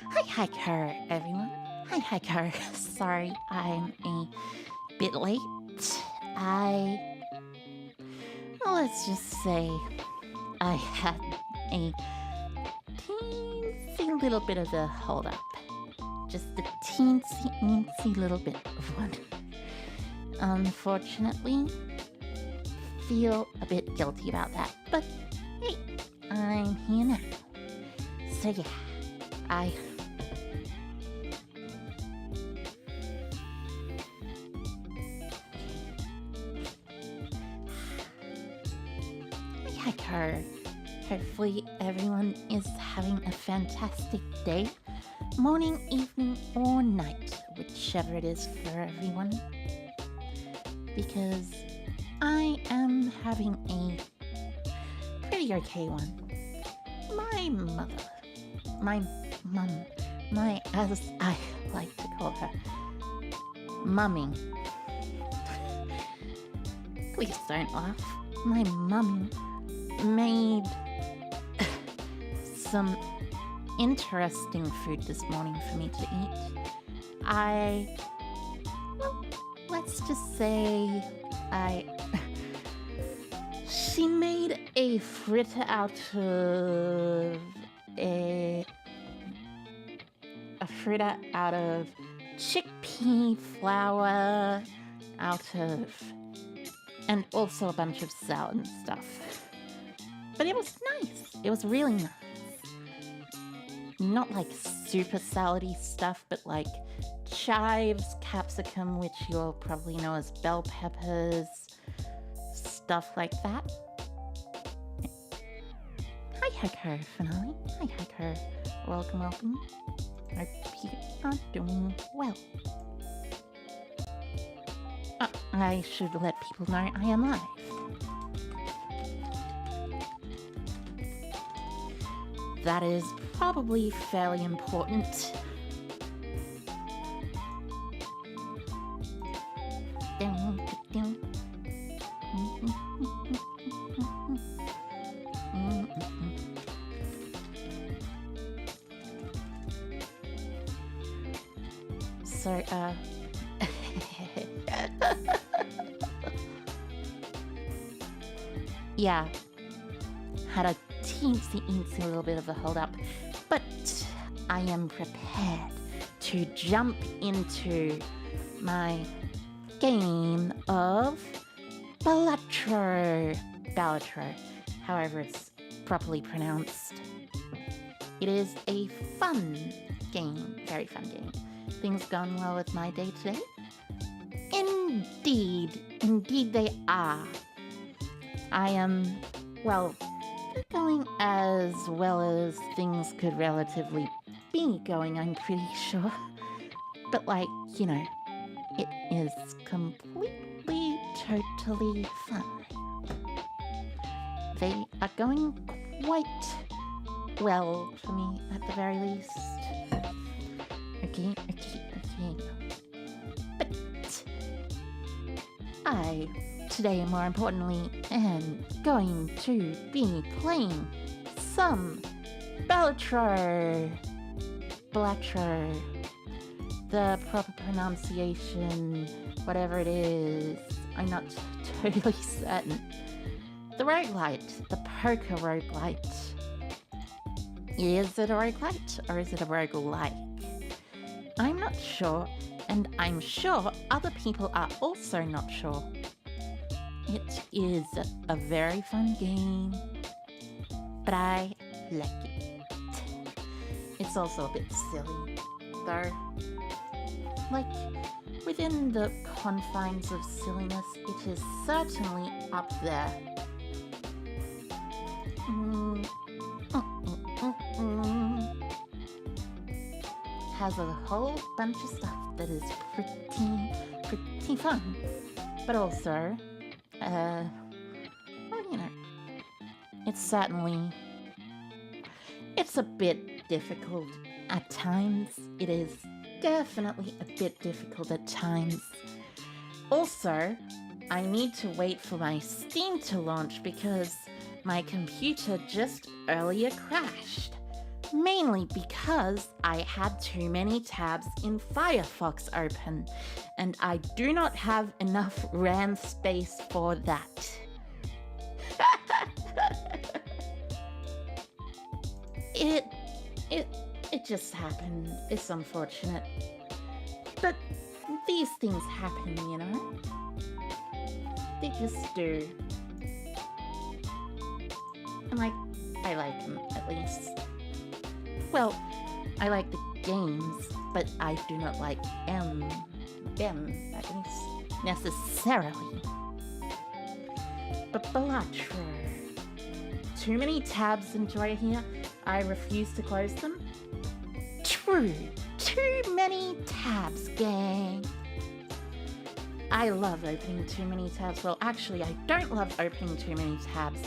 Hi, hiker, everyone. Hi, hiker. Sorry, I'm a bit late. Let's just say I had a teensy little bit of a hold up. Just a teensy little bit of one. Unfortunately, feel a bit guilty about that, but hey, I'm here now. So yeah, Hi, hiker. Hopefully everyone is having a fantastic day, morning, evening, or night, whichever it is for everyone. Because I am having a pretty okay one. My mother, my mum, as I like to call her, mumming. Please don't laugh. My mummy made some interesting food this morning for me to eat. Let's just say she made a fritter out of a fritter out of chickpea flour, and also a bunch of salad and stuff. But it was nice. It was really nice. Not like super salady stuff, but like chives, capsicum, which you'll probably know as bell peppers, stuff like that. Hi, hiker, finale. Hi, hiker. Welcome. Hope you are doing well. I should let people know I am live. That is probably fairly important. So, yeah, had a teensy little bit of a hold up, but I am prepared to jump into my game of Balatro, however it's properly pronounced. It is a fun game, very fun game. Things going well with my day today? Indeed they are. I am, well, going as well as things could relatively be going, I'm pretty sure. But it is completely, totally fun. They are going quite well for me, at the very least. Okay. But I, today more importantly, am going to be playing some Balatro. The proper pronunciation, whatever it is, I'm not totally certain. The roguelite, the poker roguelite. Is it a roguelite or is it a roguelike? I'm not sure, and I'm sure other people are also not sure. It is a very fun game, but I like it. It's also a bit silly, though. Like, within the confines of silliness, it is certainly up there. Has a whole bunch of stuff that is pretty fun, but also, it's a bit difficult at times. It is definitely a bit difficult at times. Also, I need to wait for my Steam to launch because my computer just earlier crashed. Mainly because I had too many tabs in Firefox open, and I do not have enough RAM space for that. It just happened. It's unfortunate. But these things happen, you know? They just do. And I like them, at least. Well, I like the games, but I do not like them, at least, necessarily. But Balatro. Too many tabs in Joy here. I refuse to close them. True. Too many tabs, gang. I love opening too many tabs. Well, actually, I don't love opening too many tabs.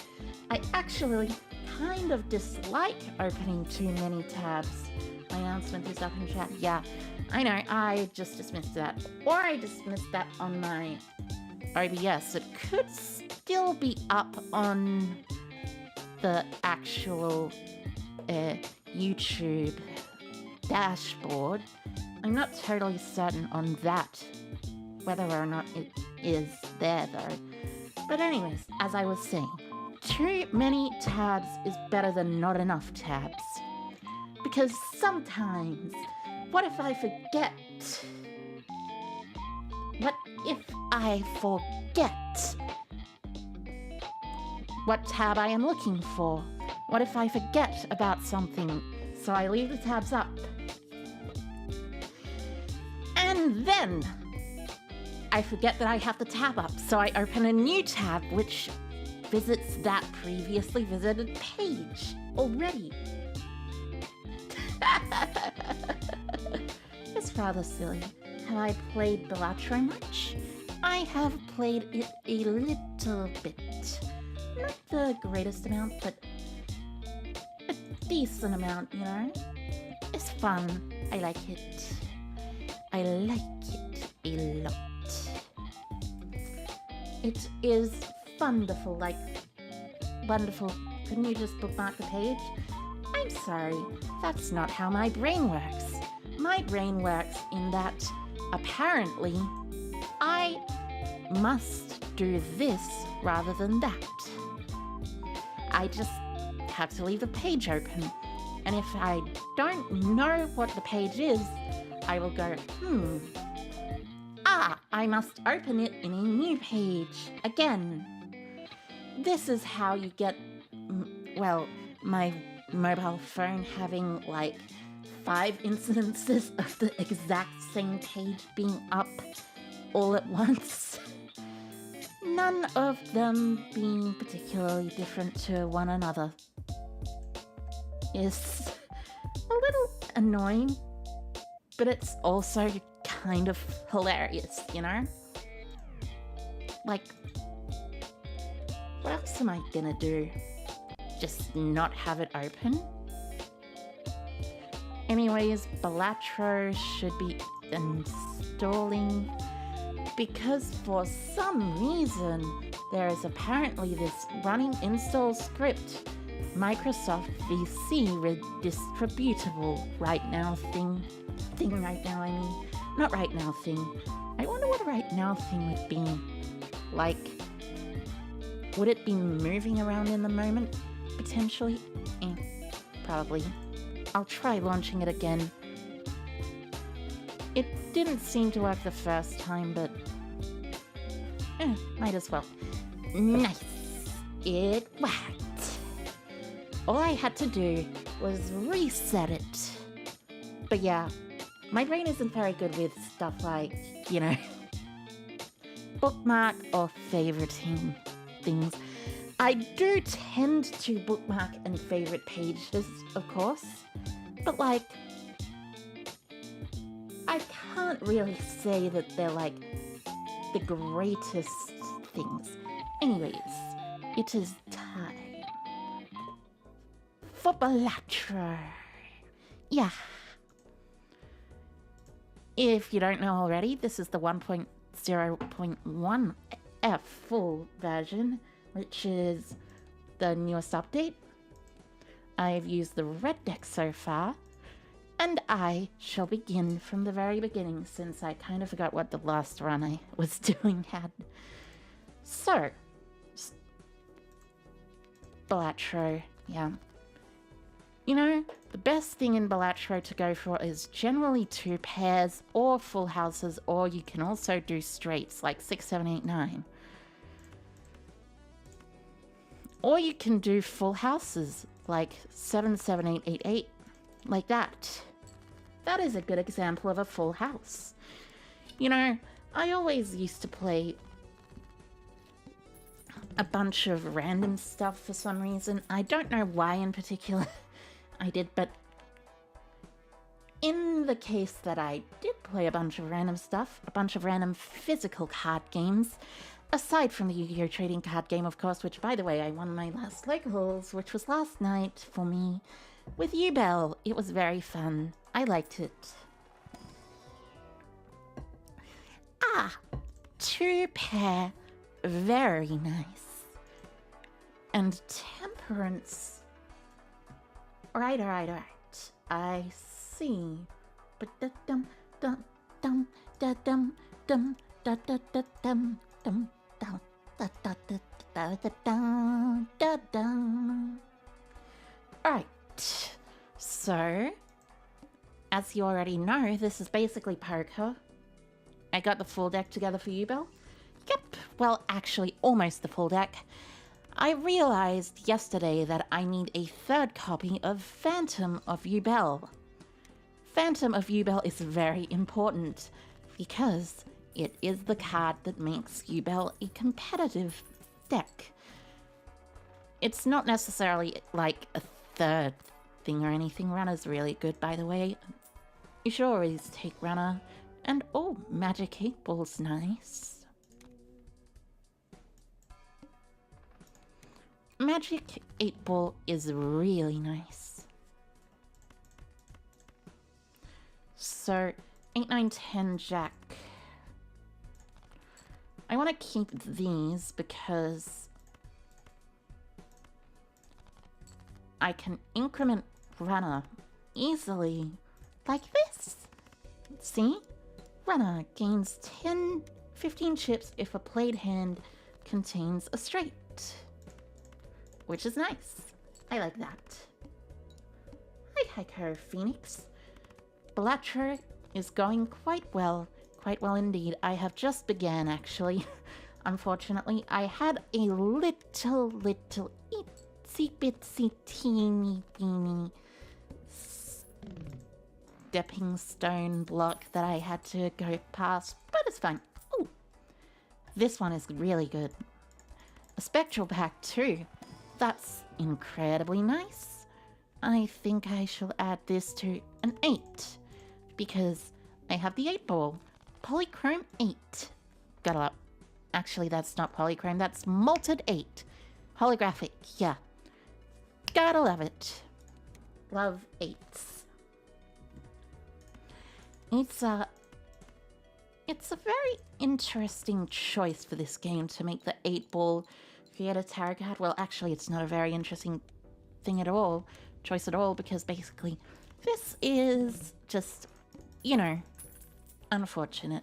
I actually kind of dislike opening too many tabs. My announcement is up in chat. Yeah, I know. I just dismissed that. Or I dismissed that on my OBS. It could still be up on the actual YouTube dashboard. I'm not totally certain on that, whether or not it is there though. But anyways, as I was saying, too many tabs is better than not enough tabs. Because sometimes, what if I forget? What if I forget what tab I am looking for? What if I forget about something, so I leave the tabs up? And then I forget that I have the tab up, so I open a new tab which visits that previously visited page already. It's rather silly. Have I played Balatro much? I have played it a little bit. Not the greatest amount, but a decent amount, you know? It's fun. I like it. I like it a lot. It is wonderful, like, wonderful. Couldn't you just bookmark the page? I'm sorry, that's not how my brain works. My brain works in that, apparently, I must do this rather than that. I just have to leave the page open. And if I don't know what the page is, I will go, I must open it in a new page again. This is how you get, well, my mobile phone having like 5 incidences of the exact same page being up all at once. None of them being particularly different to one another. Is a little annoying, but it's also kind of hilarious, you know? Like, what else am I gonna do? Just not have it open? Anyways, Balatro should be installing because for some reason there is apparently this running install script Microsoft VC redistributable right now thing right now, I mean. Not right now thing. I wonder what a right now thing would be. Like, would it be moving around in the moment? Potentially? Probably. I'll try launching it again. It didn't seem to work the first time, but might as well. Nice. It worked. All I had to do was reset it. But yeah, my brain isn't very good with stuff like, you know, bookmark or favoriting things. I do tend to bookmark and favorite pages, of course, but like, I can't really say that they're like the greatest things. Anyways, it is time for Balatro. Yeah. If you don't know already, this is the 1.0.1 F full version, which is the newest update. I've used the red deck so far, and I shall begin from the very beginning since I kind of forgot what the last run I was doing had. So, Balatro, yeah. You know, the best thing in Balatro to go for is generally 2 pairs or full houses, or you can also do straights like 6, 7, 8, 9. Or you can do full houses like 7, 7, 8, 8, 8, like that. That is a good example of a full house. You know, I always used to play a bunch of random stuff for some reason. I don't know why in particular I did, but in the case that I did play a bunch of random stuff, a bunch of random physical card games, aside from the Yu-Gi-Oh! Trading card game, of course, which, by the way, I won my last locals, which was last night for me, with Ubel. It was very fun. I liked it. Ah, 2 pair. Very nice. And Temperance. Right. I see. But dum dum dum da dum dum da da da dum dum dum da da da da da da da. Alright. So, as you already know, this is basically poker. I got the full deck together for you, Bill. Yep, well, actually, almost the full deck. I realized yesterday that I need a 3rd copy of Phantom of Ubel. Phantom of Ubel is very important because it is the card that makes Ubel a competitive deck. It's not necessarily like a 3rd thing or anything. Runner's really good, by the way. You should always take Runner. And oh, Magic 8 Ball's nice. Magic 8 Ball is really nice. So, 8, 9, 10 Jack. I want to keep these because I can increment Runner easily like this. See? Runner gains 15 chips if a played hand contains a straight. Which is nice. I like that. Hi, Heiko Phoenix. Balatro is going quite well indeed. I have just began, actually. Unfortunately, I had a little itsy bitsy teeny beeny stepping stone block that I had to go past, but it's fine. Ooh, this one is really good. A spectral pack too. That's incredibly nice. I think I shall add this to an 8 because I have the 8 ball. Polychrome 8. Gotta love. Actually, that's not polychrome, that's malted 8. Holographic, yeah. Gotta love it. Love 8s. It's a very interesting choice for this game to make the 8 ball create a tarot card. Well, actually, it's not a very interesting thing at all, choice at all, because basically this is just, you know, unfortunate.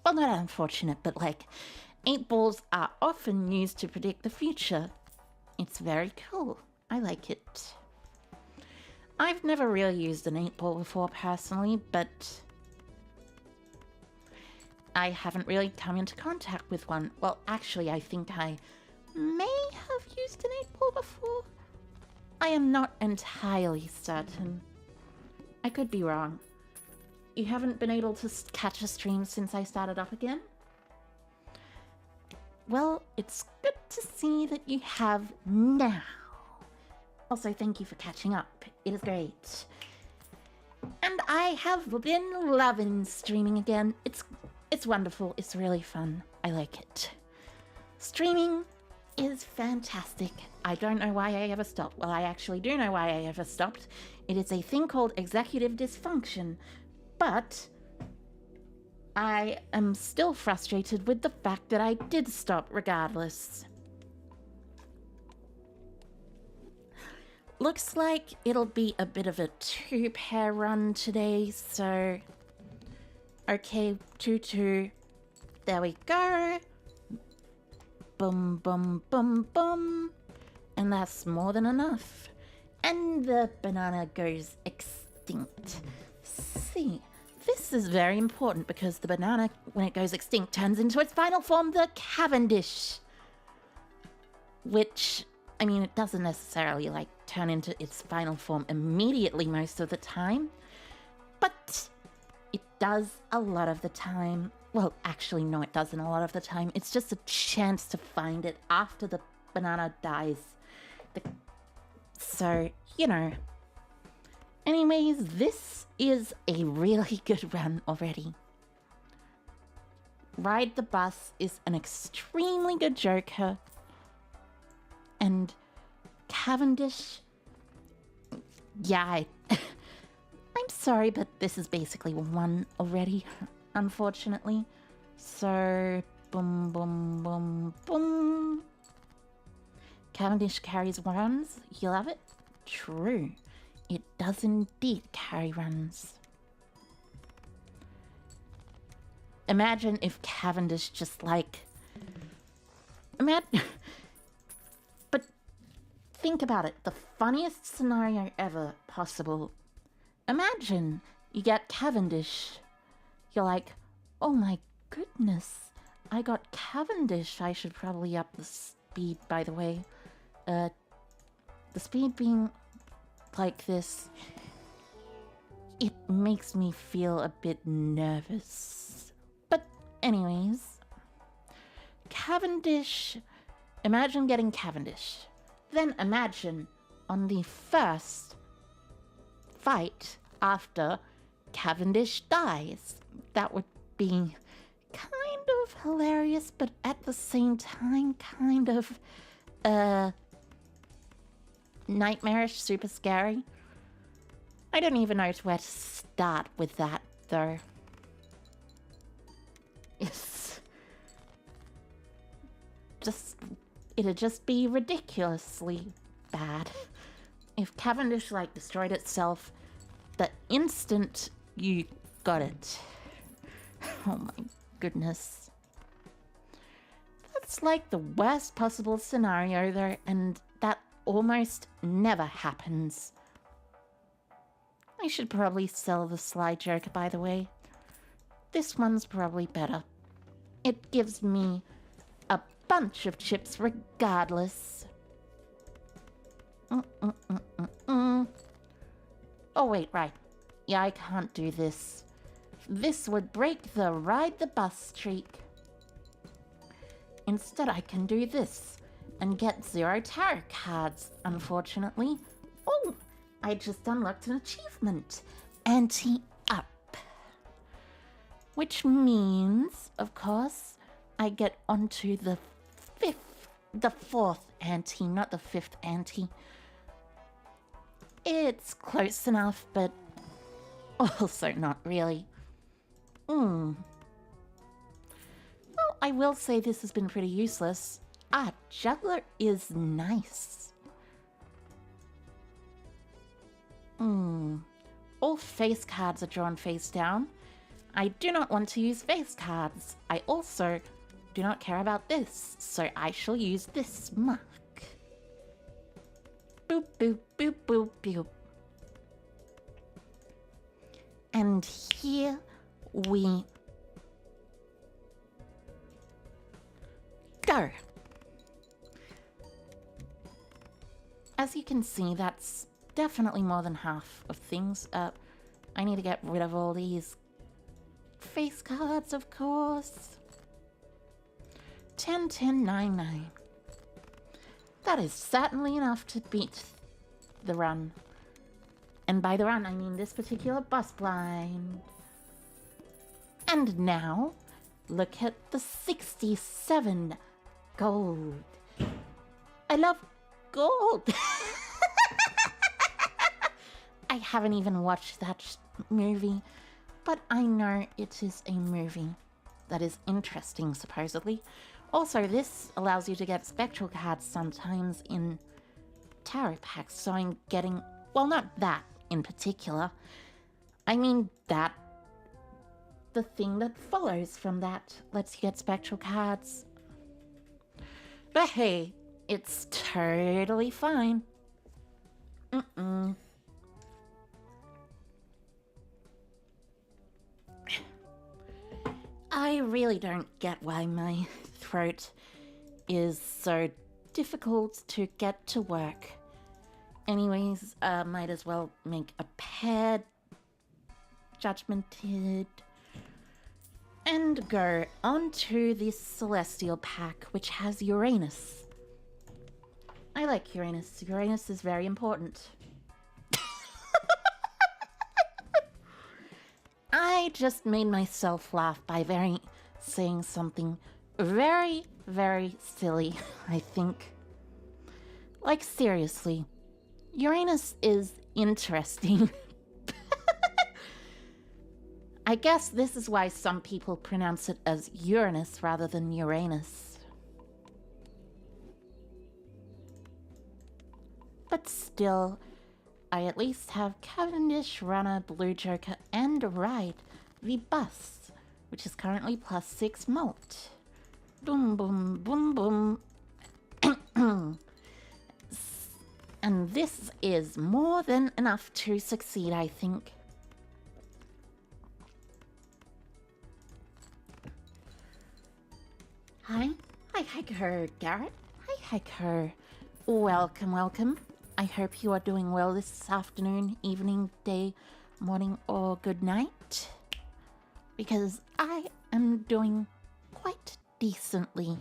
Well, not unfortunate, but like, 8 balls are often used to predict the future. It's very cool. I like it. I've never really used an 8 ball before personally, but I haven't really come into contact with one. Well, actually, I think I may have used an 8 ball before. I am not entirely certain. I could be wrong. You haven't been able to catch a stream since I started up again? Well, it's good to see that you have now. Also, thank you for catching up. It is great. And I have been loving streaming again. It's wonderful. It's really fun. I like it. Streaming is fantastic. I don't know why I ever stopped. Well, I actually do know why I ever stopped. It is a thing called executive dysfunction. But I am still frustrated with the fact that I did stop regardless. Looks like it'll be a bit of a 2-pair run today, so... Okay, 2-2. There we go. Boom, boom, boom, boom. And that's more than enough. And the banana goes extinct. See, this is very important because the banana, when it goes extinct, turns into its final form, the Cavendish. Which, I mean, it doesn't necessarily, like, turn into its final form immediately most of the time. But it does a lot of the time. Well, actually, no, it doesn't a lot of the time. It's just a chance to find it after the banana dies. So, you know. Anyways, this is a really good run already. Ride the Bus is an extremely good joker. And Cavendish... Yeah, I'm sorry, but this is basically one already, unfortunately. So, boom, boom, boom, boom. Cavendish carries runs. You love it? True. It does indeed carry runs. Imagine if Cavendish just like... But think about it. The funniest scenario ever possible. Imagine you get Cavendish. You're like, oh my goodness. I got Cavendish. I should probably up the speed, by the way. The speed being like this, it makes me feel a bit nervous. But anyways, Cavendish, imagine getting Cavendish. Then imagine on the first fight after Cavendish dies. That would be kind of hilarious, but at the same time, kind of, nightmarish, super scary. I don't even know where to start with that, though. It'd just be ridiculously bad. If Cavendish, like, destroyed itself the instant you got it. Oh my goodness. That's like the worst possible scenario, though, and that almost never happens. I should probably sell the Sly Joker, by the way. This one's probably better. It gives me a bunch of chips regardless. Oh, wait, right. Yeah, I can't do this. This would break the Ride the Bus streak. Instead, I can do this and get 0 tarot cards, unfortunately. Oh, I just unlocked an achievement. Ante-up. Which means, of course, I get onto the 4th ante, not the 5th ante. It's close enough, but also not really. Well, I will say this has been pretty useless. Juggler is nice. All face cards are drawn face down. I do not want to use face cards. I also do not care about this, so I shall use this mark. Boop, boop, boop, boop, boop. And here we go. As you can see, that's definitely more than half of things. I need to get rid of all these face cards, of course. 10, 10, 9, 9. That is certainly enough to beat the run. And by the run, I mean this particular bus blind. And now, look at the 67 gold. I love gold. I haven't even watched that movie, but I know it is a movie that is interesting, supposedly. Also, this allows you to get spectral cards sometimes in tarot packs, so I'm getting... Well, not that in particular. I mean that... The thing that follows from that lets you get spectral cards. But hey, it's totally fine. I really don't get why my throat is so difficult to get to work. Anyways, might as well make a paired judgmented and go on to this celestial pack, which has Uranus. I like Uranus. Uranus is very important. I just made myself laugh by saying something very, very silly, I think. Like, seriously, Uranus is interesting. I guess this is why some people pronounce it as Uranus rather than Uranus. But still, I at least have Cavendish, Runner, Blue Joker, and Ride, the bus, which is currently +6 malt. Boom, boom, boom, boom. And this is more than enough to succeed, I think. Hi. Hi, Hiker Garrett. Hi, Hiker. Welcome, welcome. I hope you are doing well this afternoon, evening, day, morning, or good night. Because I am doing quite decently.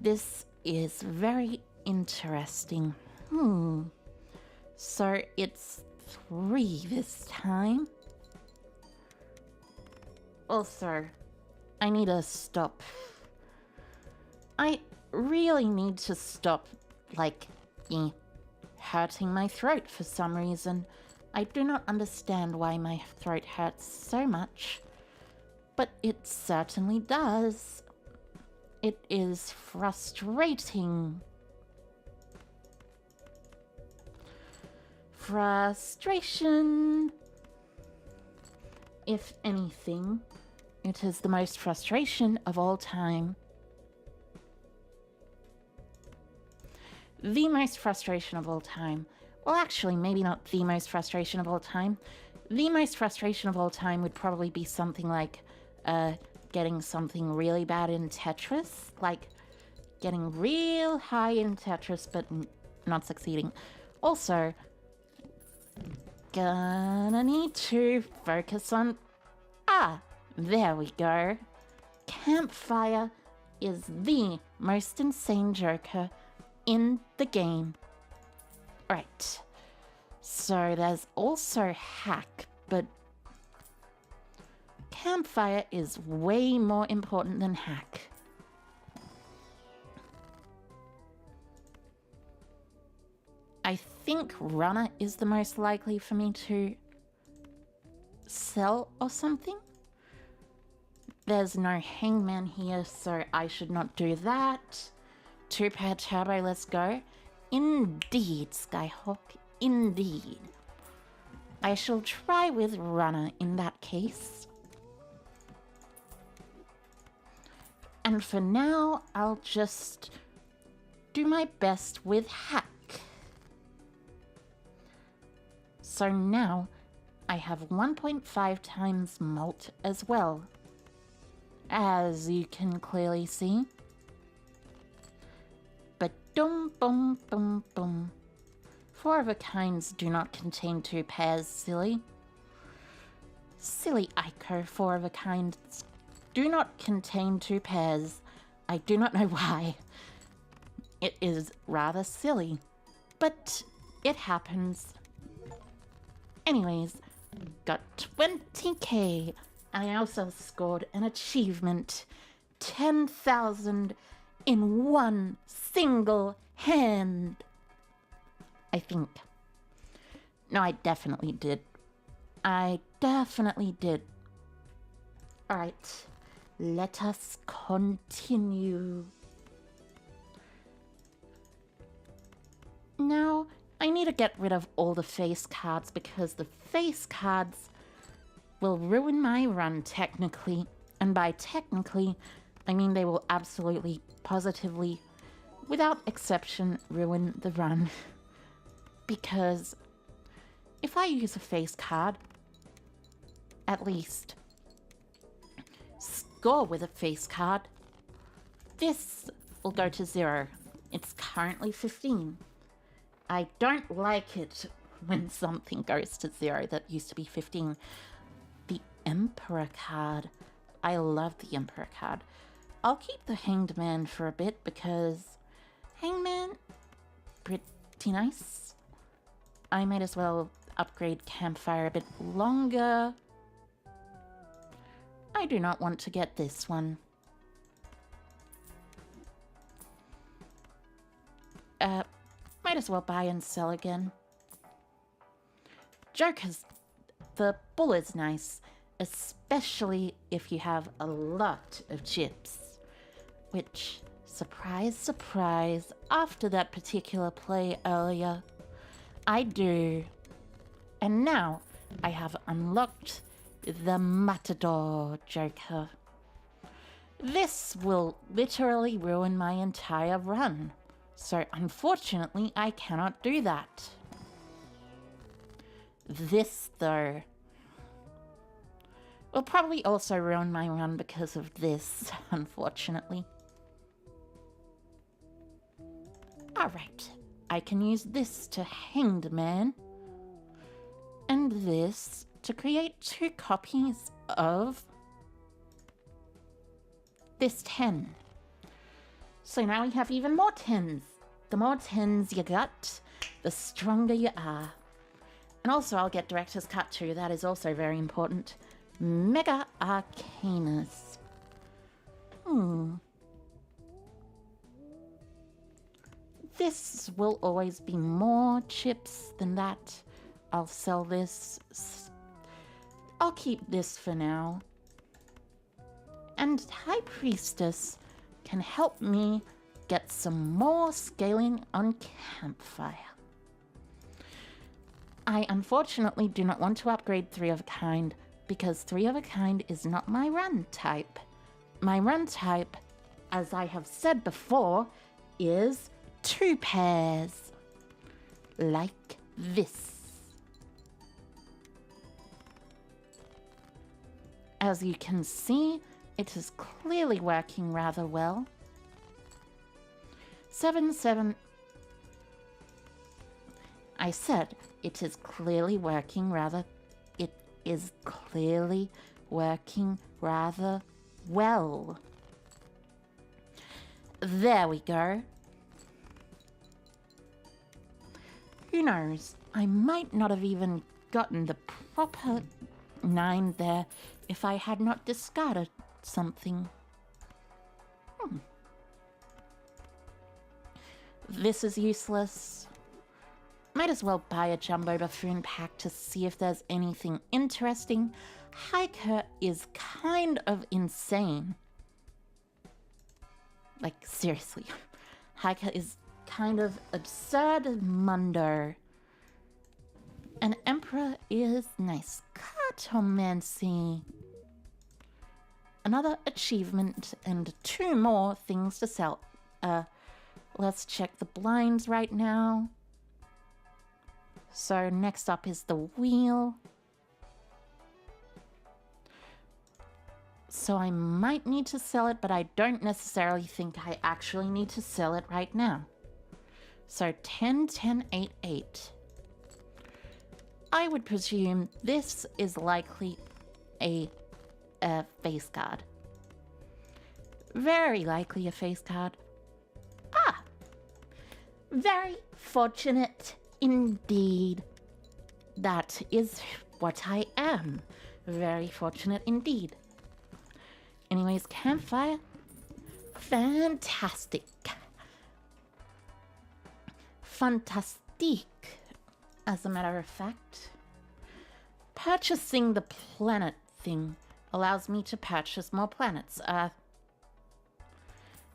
This is very interesting. So it's 3 this time. Also, I need to stop. I really need to stop, hurting my throat for some reason. I do not understand why my throat hurts so much, but it certainly does. It is frustrating. Frustration. If anything, it is the most frustration of all time. The most frustration of all time. Well, actually, maybe not the most frustration of all time. The most frustration of all time would probably be something like getting something really bad in Tetris. Like getting real high in Tetris, but not succeeding. Also, gonna need to focus on... there we go. Campfire is the most insane joker in the game. Right. So there's also hack, but campfire is way more important than hack. I think runner is the most likely for me to sell or something. There's no hangman here, so I should not do that. 2-pair turbo, let's go. Indeed, Skyhawk, indeed. I shall try with runner in that case. And for now, I'll just do my best with hack. So now, I have 1.5 times malt as well. As you can clearly see. But boom, boom, boom, boom. 4 of a kinds do not contain 2 pairs, silly. Silly Ico, 4 of a kinds do not contain 2 pairs. I do not know why. It is rather silly, but it happens. Anyways, got 20k. I also scored an achievement. 10,000 in one single hand. I think. No, I definitely did. I definitely did. Alright, let us continue. Now, I need to get rid of all the face cards because the face cards will ruin my run technically. And by technically, I mean they will absolutely, positively, without exception, ruin the run. Because if I use a face card, at least score with a face card, this will go to 0. It's currently 15. I don't like it when something goes to 0 that used to be 15. The Emperor card. I love the Emperor card. I'll keep the Hanged Man for a bit because Hanged Man, pretty nice. I might as well upgrade Campfire a bit longer. I do not want to get this one. Might as well buy and sell again. Joker's... the bull is nice, especially if you have a lot of chips. Which, surprise, surprise, after that particular play earlier, I do. And now I have unlocked the Matador Joker. This will literally ruin my entire run. So unfortunately, I cannot do that. This, though, will probably also ruin my run because of this, unfortunately. Alright, I can use this to Hanged Man, and this to create 2 copies of this 10. So now we have even more 10s. The more 10s you got, the stronger you are. And also I'll get Director's Cut too, that is also very important. Mega Arcanus. This will always be more chips than that. I'll sell this. I'll keep this for now. And High Priestess can help me get some more scaling on Campfire. I unfortunately do not want to upgrade 3 of a kind because 3 of a kind is not my run type. My run type, as I have said before, is 2 pairs. Like this. As you can see, it is clearly working rather well. 7, 7. I said it is clearly working rather... It is clearly working rather well. There we go. Who knows? I might not have even gotten the proper 9 there if I had not discarded something. This is useless. Might as well buy a Jumbo Buffoon pack to see if there's anything interesting. Hiker is kind of insane. Like, seriously. Hiker is kind of absurd mundo. And Emperor is nice. Cartomancy. Another achievement and 2 more things to sell. Let's check the blinds right now. So next up is the wheel. So I might need to sell it, but I don't necessarily think I actually need to sell it right now. So 10, 10, 8, 8. I would presume this is likely a face card. Very likely a face card. Ah! Very fortunate indeed. That is what I am. Very fortunate indeed. Anyways, Campfire. Fantastic. Fantastique, as a matter of fact. Purchasing the planet thing allows me to purchase more planets.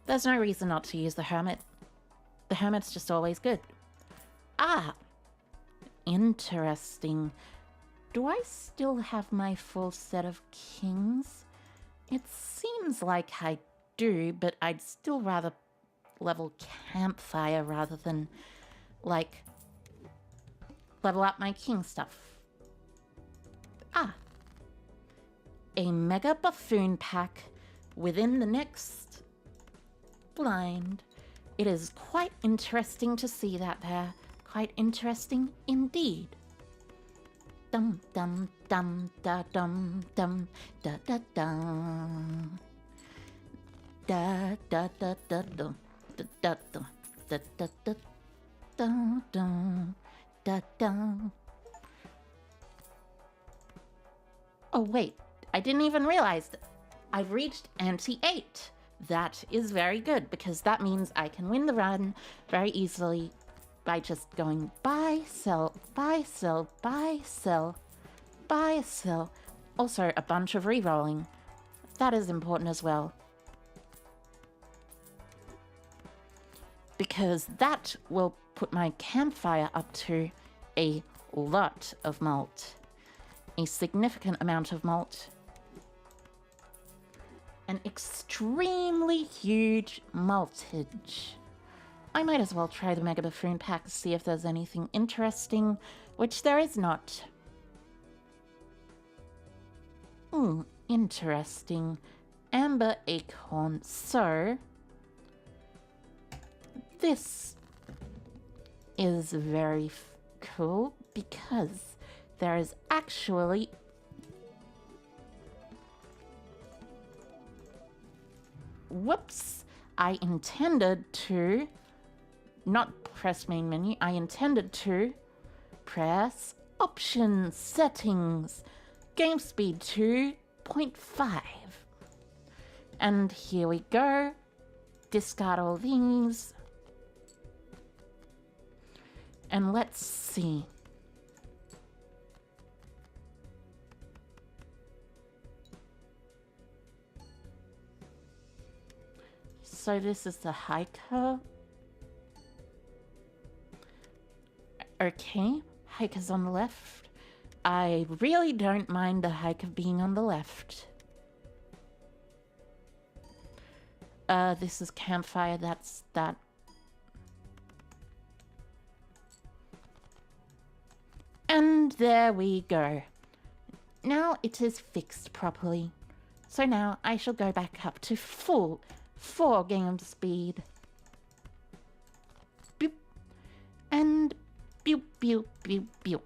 There's no reason not to use the Hermit. The Hermit's just always good. Ah, interesting. Do I still have my full set of kings? It seems like I do, but I'd still rather level campfire rather than, like, level up my king stuff. Ah. A mega buffoon pack within the next blind. It is quite interesting to see that there. Quite interesting indeed. Dum dum dum da dum dum da da dum da da da da dum da da da da da da da dum da dum. Oh wait, I didn't even realize that I've reached ante 8. That is very good because that means I can win the run very easily by just going buy, sell, buy, sell, buy, sell, buy, sell. Also, a bunch of re-rolling. That is important as well. Because that will put my campfire up to a lot of malt. A significant amount of malt. An extremely huge maltage. I might as well try the Mega Buffoon pack to see if there's anything interesting, which there is not. Interesting. Amber acorn. So, this is very cool because there is actually whoops, I intended to not press main menu. I intended to press options, settings, game speed 2.5. And here we go. Discard all these. And let's see. So this is the hiker. Okay, hiker's on the left. I really don't mind the hiker being on the left. This is campfire, that's that. And there we go. Now it is fixed properly. So now I shall go back up to full 4 game speed. Boop. And boop, boop, boop, boop.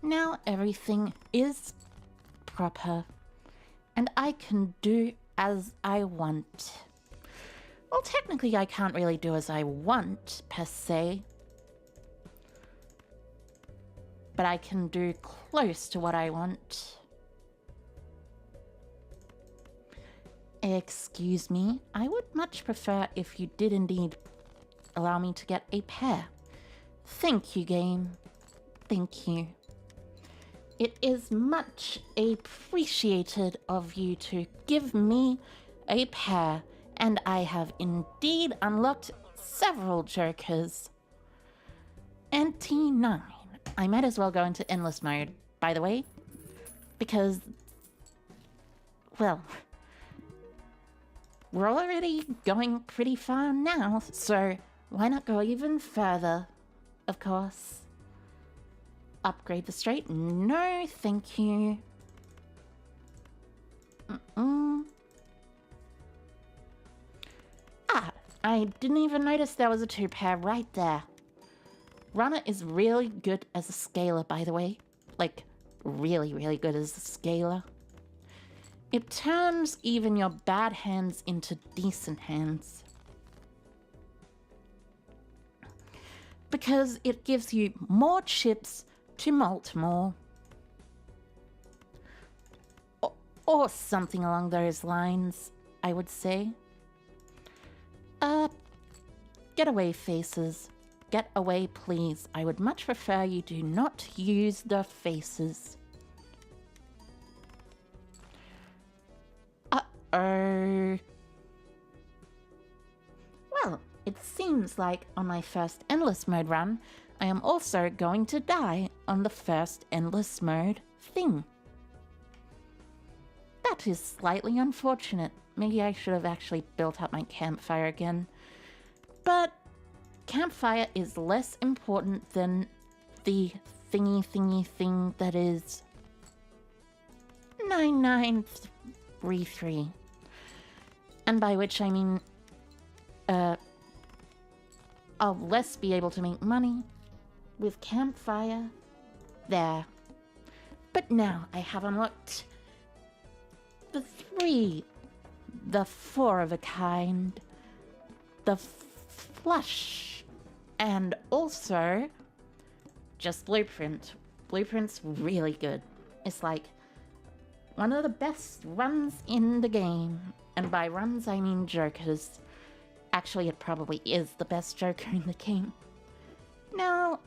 Now everything is proper. And I can do as I want. Well, technically I can't really do as I want, per se. But I can do close to what I want. Excuse me, I would much prefer if you did indeed allow me to get a pair. Thank you, game. Thank you. It is much appreciated of you to give me a pair, and I have indeed unlocked several jokers. Ante 9. I might as well go into endless mode, by the way, because, well, we're already going pretty far now, so why not go even further, of course. Upgrade the straight? No, thank you. Ah, I didn't even notice there was a 2-pair right there. Runner is really good as a scaler, by the way. Like, really, really good as a scaler. It turns even your bad hands into decent hands. Because it gives you more chips to malt more. Or something along those lines, I would say. Get away, faces. Get away, please. I would much prefer you do not use the faces. Uh-oh. Well, it seems seems like on my first endless mode run, I am also going to die on the first endless mode thing. That is slightly unfortunate. Maybe I should have actually built up my campfire again. But campfire is less important than the thingy thing that is 9933. And by which I mean, I'll less be able to make money with campfire there. But now I have unlocked the 3, the 4 of a kind, the flush, and also just blueprint. Blueprint's really good. It's like one of the best runs in the game. And by runs, I mean jokers. Actually, it probably is the best joker in the game. Now,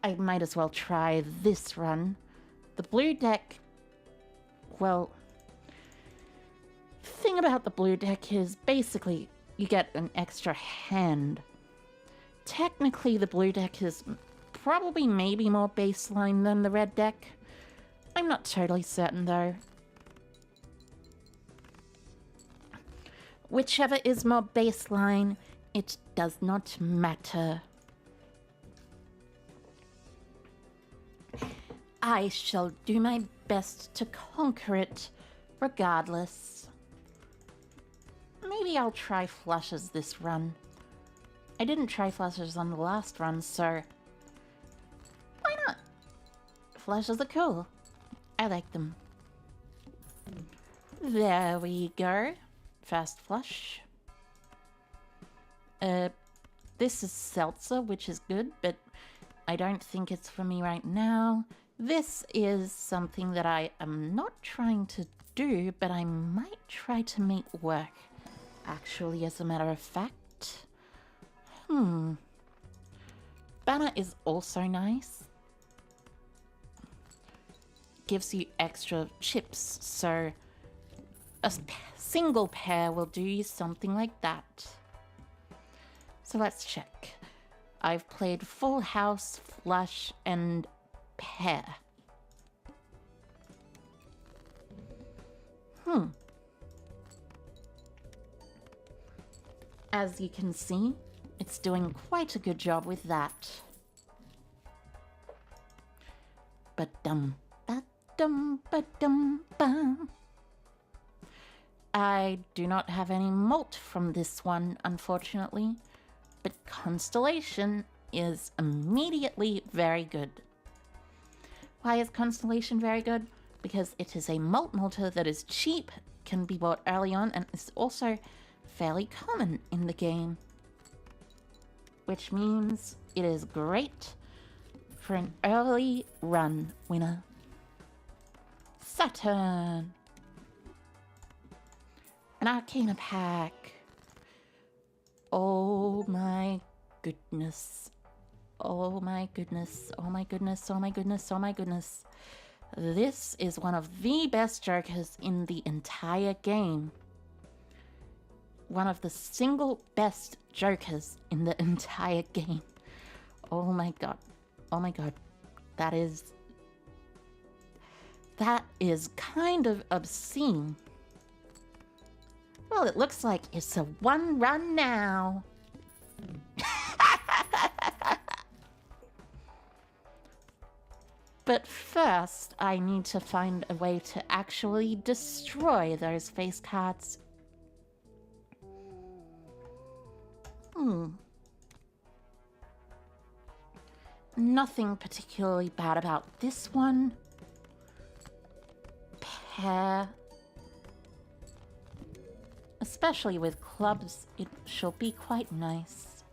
I might as well try this run. The blue deck, well, the thing about the blue deck is basically you get an extra hand. Technically, the blue deck is probably maybe more baseline than the red deck. I'm not totally certain though. Whichever is more baseline, it does not matter. I shall do my best to conquer it regardless. Maybe I'll try flushes this run. I didn't try flushes on the last run, so why not? Flushes are cool. I like them. There we go. Fast flush. This is seltzer, which is good, but I don't think it's for me right now. This is something that I am not trying to do, but I might try to make work. Actually, as a matter of fact. Banner is also nice. Gives you extra chips, so a single pair will do you something like that. So let's check. I've played full house, flush, and pair. As you can see, it's doing quite a good job with that. Ba-dum, ba-dum, ba-dum, ba. I do not have any malt from this one, unfortunately, but Constellation is immediately very good. Why is Constellation very good? Because it is a malt malter that is cheap, can be bought early on, and is also fairly common in the game. Which means it is great for an early run winner. Saturn! An Arcana pack. Oh my goodness. Oh my goodness. Oh my goodness. Oh my goodness. Oh my goodness. This is one of the best jokers in the entire game. One of the single best jokers in the entire game. Oh my god. Oh my god. That is kind of obscene. Well, it looks like it's a one run now. But first, I need to find a way to actually destroy those face cards. Nothing particularly bad about this one. Pair. Especially with clubs, it shall be quite nice.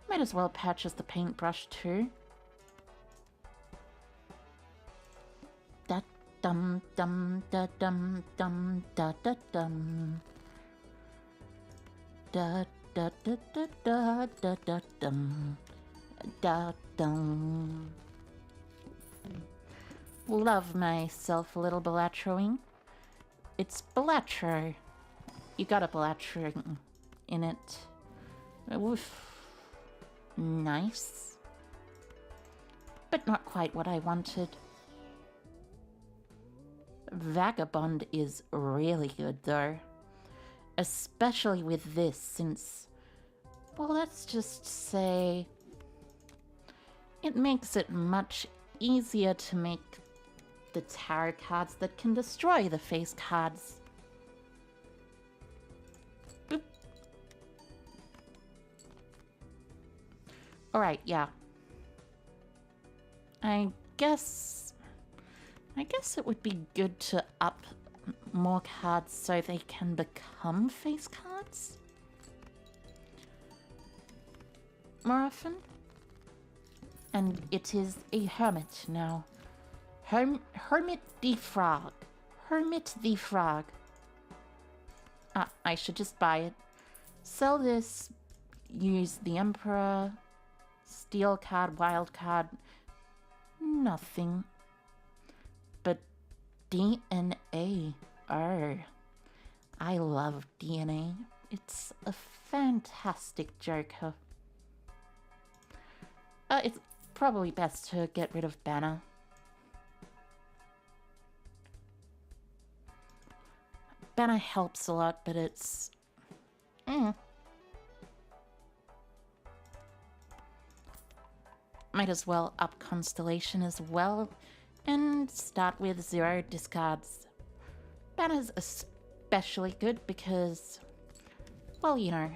Might as well purchase the paintbrush too. Da dum dum da dum dum da da dum. Da da da da da da da dum. Da dum. Love myself a little Balatroing. It's Balatro. You got a Balatro. in it. Oof. Nice. But not quite what I wanted. Vagabond is really good though. Especially with this since, well, let's just say it makes it much easier to make the tarot cards that can destroy the face cards. Boop. Alright, yeah. I guess it would be good to up more cards so they can become face cards more often. And it is a hermit now. Hermit the Frog. Hermit the Frog. Ah, I should just buy it. Sell this. Use the Emperor. Steel card, wild card. Nothing. But DNA. Oh. I love DNA. It's a fantastic joker. It's probably best to get rid of Banner. Banner helps a lot, but it's... Might as well up Constellation as well, and start with 0 discards. Banner's especially good because, well, you know.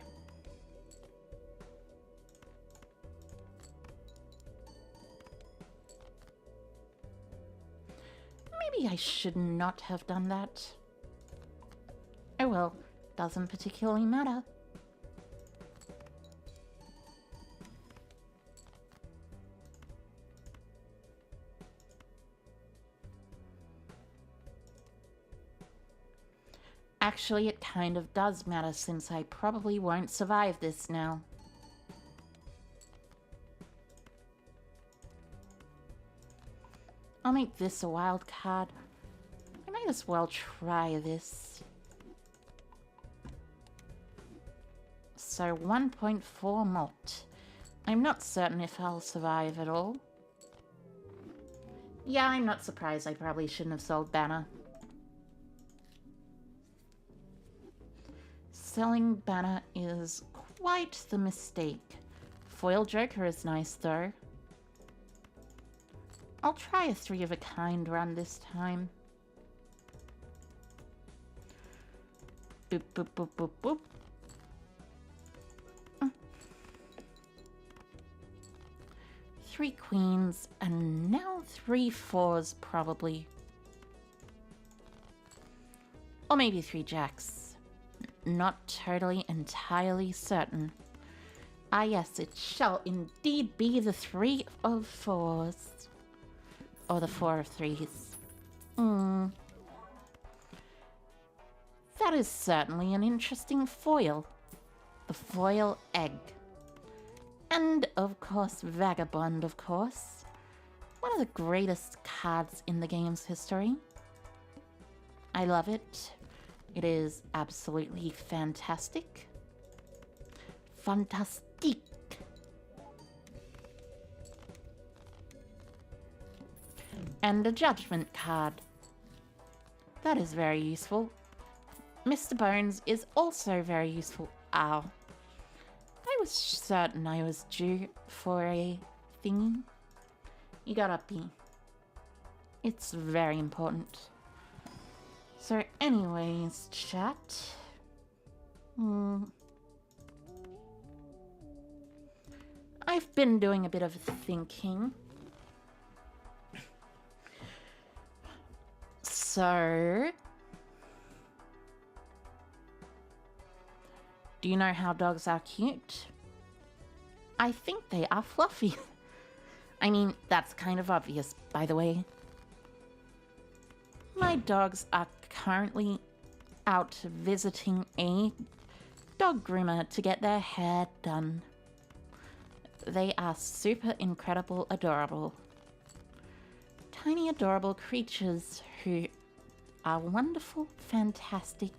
Maybe I should not have done that. Oh well, doesn't particularly matter. Actually, it kind of does matter since I probably won't survive this now. I'll make this a wild card. I might as well try this. So 1.4 malt. I'm not certain if I'll survive at all. Yeah, I'm not surprised. I probably shouldn't have sold Banner. Selling Banner is quite the mistake. Foil Joker is nice though. I'll try a 3 of a kind run this time. Boop, boop, boop, boop, boop. 3 queens, and now 3 fours, probably. Or maybe 3 jacks. Not totally, entirely certain. Ah yes, it shall indeed be the 3 of 4s. Or the 4 of 3s. That is certainly an interesting foil. The foil egg. And, of course, Vagabond, of course. One of the greatest cards in the game's history. I love it. It is absolutely fantastic. Fantastique. And a Judgment card. That is very useful. Mr. Bones is also very useful. Ow. I was certain I was due for a thingy. You got uppy. It's very important. So anyways, chat. I've been doing a bit of thinking. So... do you know how dogs are cute? I think they are fluffy. I mean, that's kind of obvious, by the way. My dogs are currently out visiting a dog groomer to get their hair done. They are super incredible, adorable. Tiny adorable creatures who are wonderful, fantastic,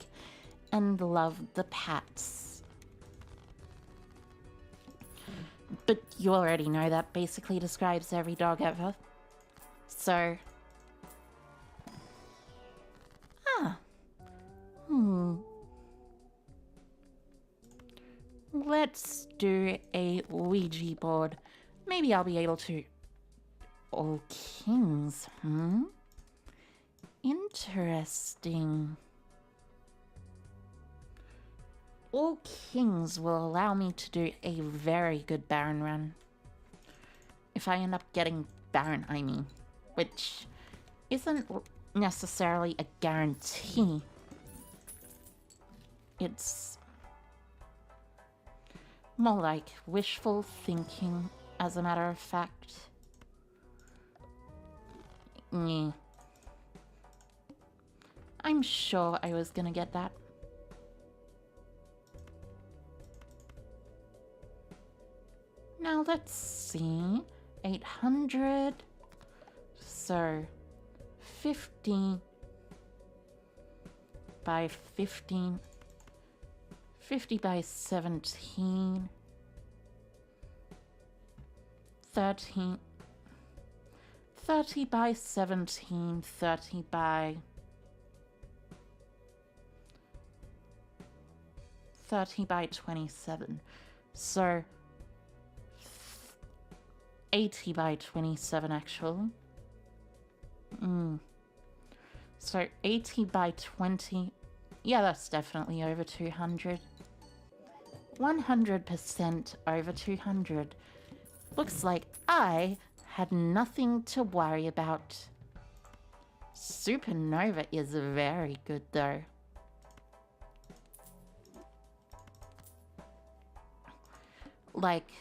and love the pats. But you already know that basically describes every dog ever. So... Let's do a Ouija board. Maybe I'll be able to... All kings, Interesting. All kings will allow me to do a very good Baron run. If I end up getting Baron, I mean. Which isn't necessarily a guarantee. It's more like wishful thinking, as a matter of fact. Yeah. I'm sure I was gonna get that. Now let's see. 800. So 50 by 15. 50 by 17. 30 by 17. 30 by 27. So 80 by 27 actually. So 80 by 20. Yeah, that's definitely over 200. 100% over 200. Looks like I had nothing to worry about. Supernova is very good though. Like,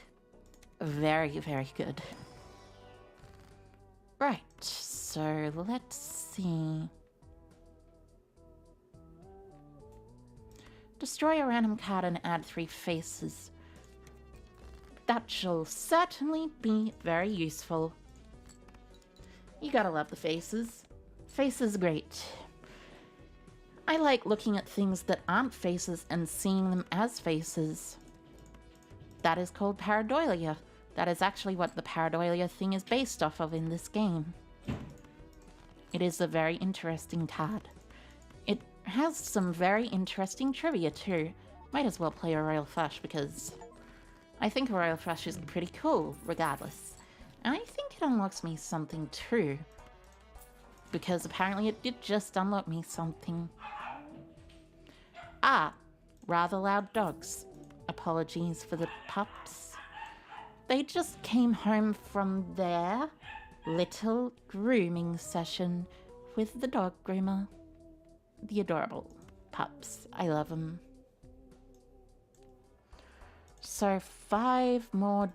very, very good. Right, so let's see. Destroy a random card and add 3 faces. That shall certainly be very useful. You gotta love the faces. Faces are great. I like looking at things that aren't faces and seeing them as faces. That is called pareidolia. That is actually what the pareidolia thing is based off of in this game. It is a very interesting card. It has some very interesting trivia too. Might as well play a Royal Flush because I think a Royal Flush is pretty cool regardless. And I think it unlocks me something too. Because apparently it did just unlock me something. Ah, rather loud dogs. Apologies for the pups. They just came home from their little grooming session with the dog groomer. The adorable pups. I love them. So $5 more.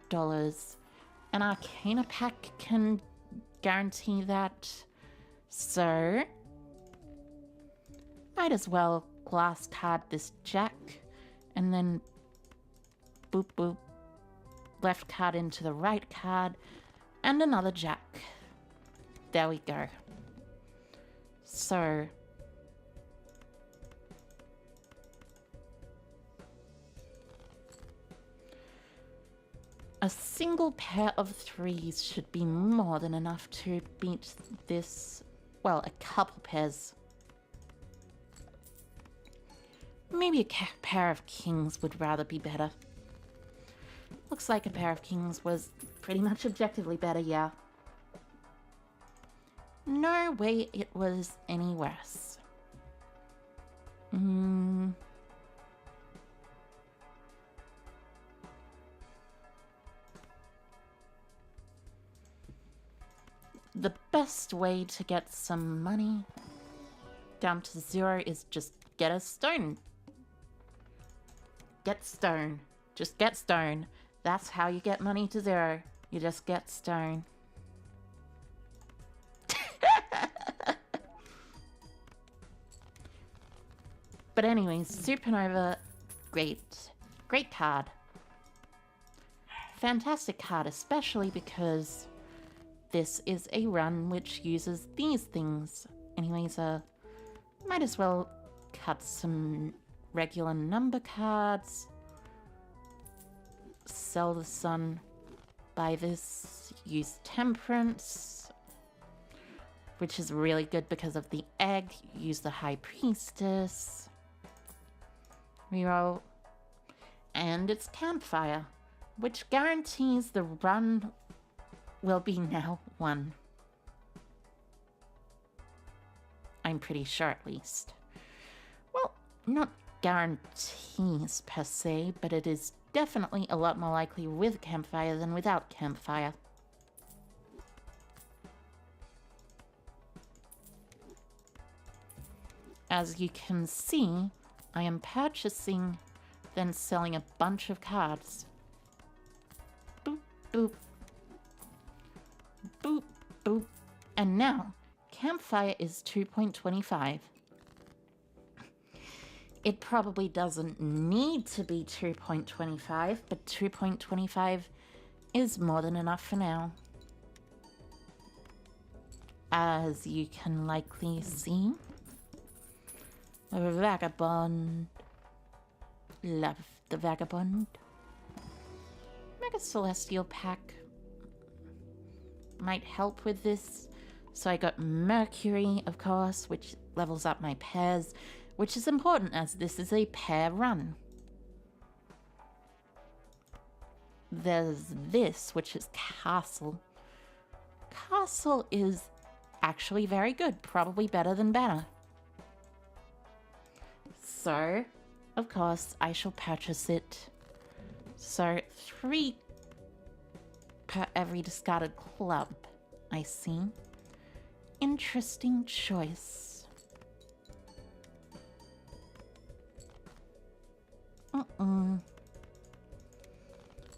An Arcana pack can guarantee that. So might as well glass card this jack and then boop boop. Left card into the right card, and another jack. There we go. So a single pair of 3s should be more than enough to beat this. Well, a couple pairs. Maybe a pair of kings would rather be better. Looks like a pair of kings was pretty much objectively better, yeah. No way it was any worse. The best way to get some money down to 0 is just get a stone. Get stone. Just get stone. That's how you get money to 0. You just get stone. But anyways, Supernova, great. Great card. Fantastic card, especially because this is a run which uses these things. Anyways, might as well cut some regular number cards. sell the sun, buy this, use temperance, which is really good because of the egg, use the high priestess, reroll, and it's campfire, which guarantees the run will be now won. I'm pretty sure, at least. Well, not guarantees per se, but it is definitely a lot more likely with campfire than without campfire. As you can see, I am purchasing, then selling a bunch of cards. Boop, boop. Boop, boop. And now, campfire is 2.25. It probably doesn't need to be 2.25, but 2.25 is more than enough for now. As you can likely see, Vagabond. Love the Vagabond. Mega Celestial pack might help with this. So I got Mercury, of course, which levels up my pairs, which is important as this is a pair run. There's this, which is Castle. Castle is actually very good, probably better than Banner. So, of course, I shall purchase it. So, 3 per every discarded club, I see. Interesting choice.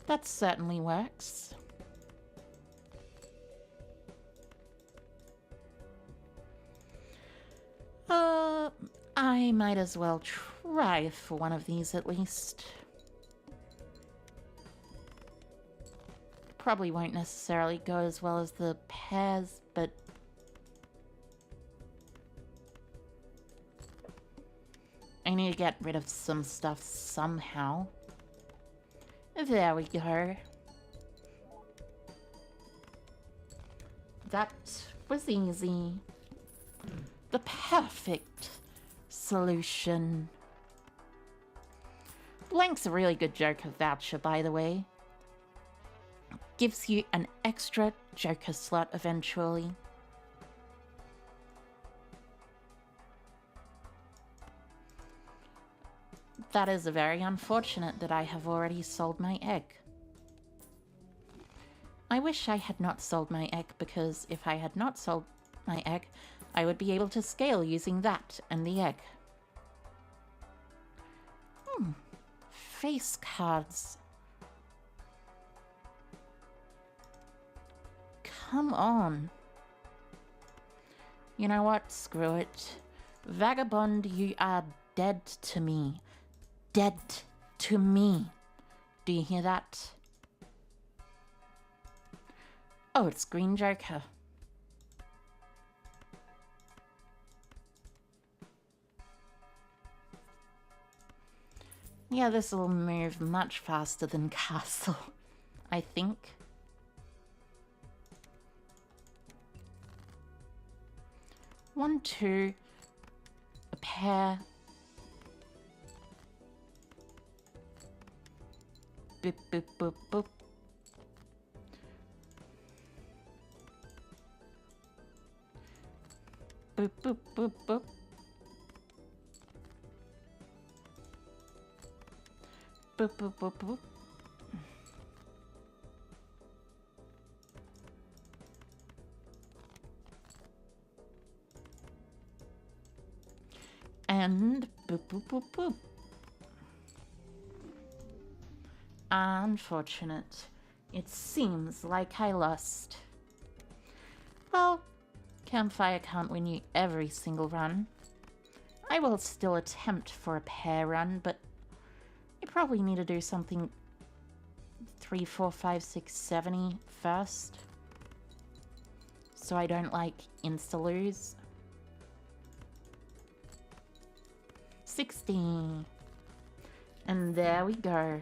That certainly works. I might as well try for one of these at least. Probably won't necessarily go as well as the pairs, but I need to get rid of some stuff somehow. There we go. That was easy. The perfect solution. Blank's a really good Joker voucher, by the way. Gives you an extra Joker slot eventually. That is very unfortunate that I have already sold my egg. I wish I had not sold my egg, because if I had not sold my egg, I would be able to scale using that and the egg. Face cards. Come on. You know what? Screw it. Vagabond, you are dead to me. Dead to me. Do you hear that? Oh, it's Green Joker. Yeah, this will move much faster than Castle, I think. One, two, a pair. Boop, boop, boop, boop. Boop, boop, boop, boop. Boop, boop, boop, boop. And boop, boop, boop, boop. Unfortunate. It seems like I lost. Well, Campfire can't win you every single run. I will still attempt for a pair run, but I probably need to do something 3, 4, 5, 6, 7 first. So I don't like insta-lose. 60. And there we go.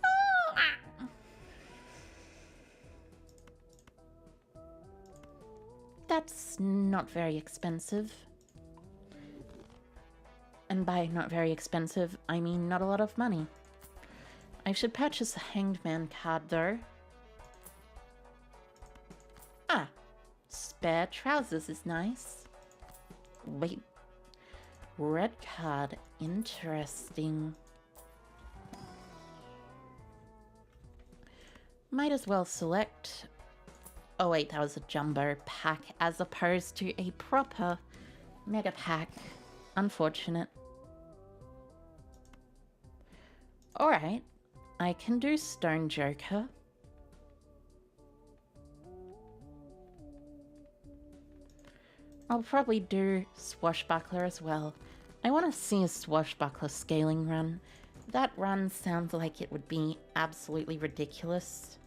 That's not very expensive. And by not very expensive, I mean not a lot of money. I should purchase a Hanged Man card though. Ah, spare trousers is nice. Wait, red card, interesting. Might as well select... Oh wait, that was a jumbo pack as opposed to a proper mega pack. Unfortunate. Alright, I can do Stone Joker. I'll probably do Swashbuckler as well. I want to see a Swashbuckler scaling run. That run sounds like it would be absolutely ridiculous.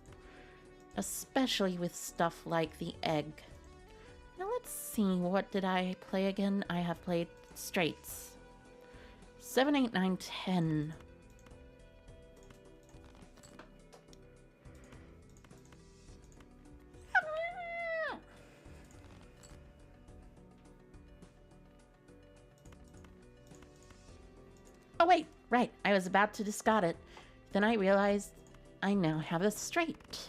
Especially with stuff like the egg. Now let's see, what did I play again? I have played straights. 7, 8, 9, 10. Oh wait, right, I was about to discard it. Then I realized I now have a straight.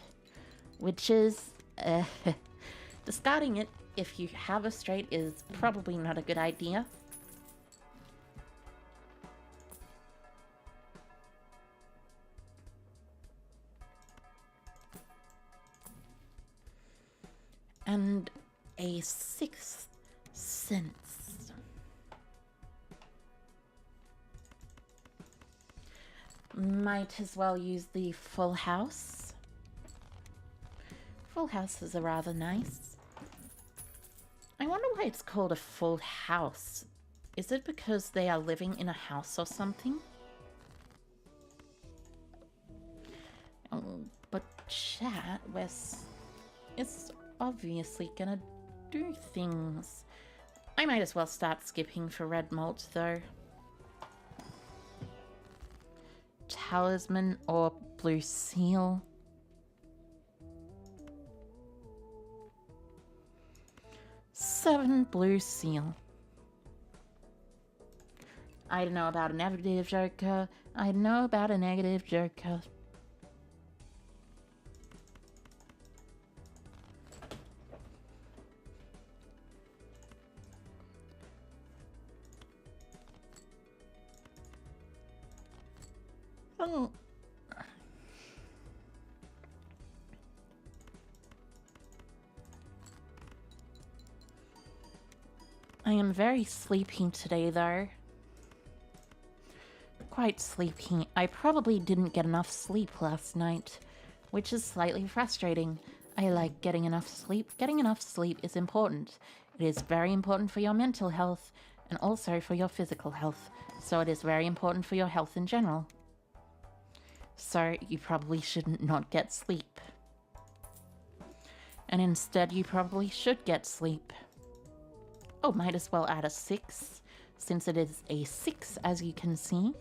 Which is, discarding it if you have a straight is probably not a good idea. And a 6th sense. Might as well use the full house. Full houses are rather nice. I wonder why it's called a full house. Is it because they are living in a house or something? Oh, but chat, Wes is obviously gonna do things. I might as well start skipping for red malt though. Talisman or blue seal. Seven blue seal. I don't know about a negative joker. I know about a negative joker. Oh. I am very sleepy today, though. Quite sleepy. I probably didn't get enough sleep last night, which is slightly frustrating. I like getting enough sleep. Getting enough sleep is important. It is very important for your mental health and also for your physical health. So it is very important for your health in general. So you probably shouldn't not get sleep. And instead you probably should get sleep. Oh, might as well add a 6, since it is a 6, as you can see.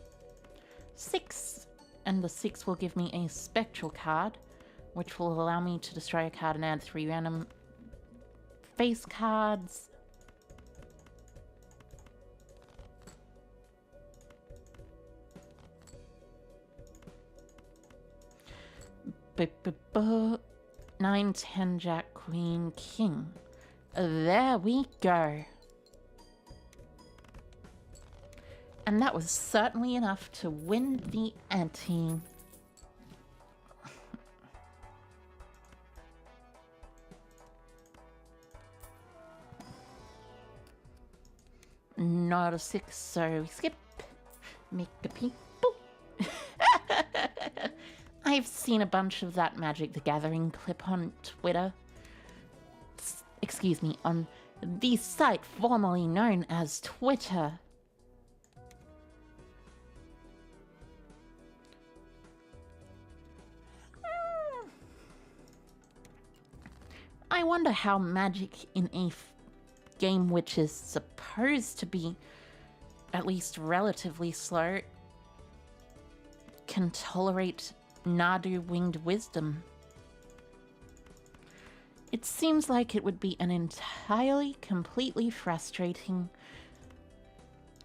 6, and the 6 will give me a spectral card, which will allow me to destroy a card and add 3 random face cards. B-b-b 9, 10, Jack, Queen, King. There we go. And that was certainly enough to win the ante. Not a 6, so we skip. Make the people. I've seen a bunch of that Magic the Gathering clip on Twitter. Excuse me, on the site formerly known as Twitter. I wonder how Magic in a game which is supposed to be at least relatively slow can tolerate Nadu Winged Wisdom. It seems like it would be an entirely, completely frustrating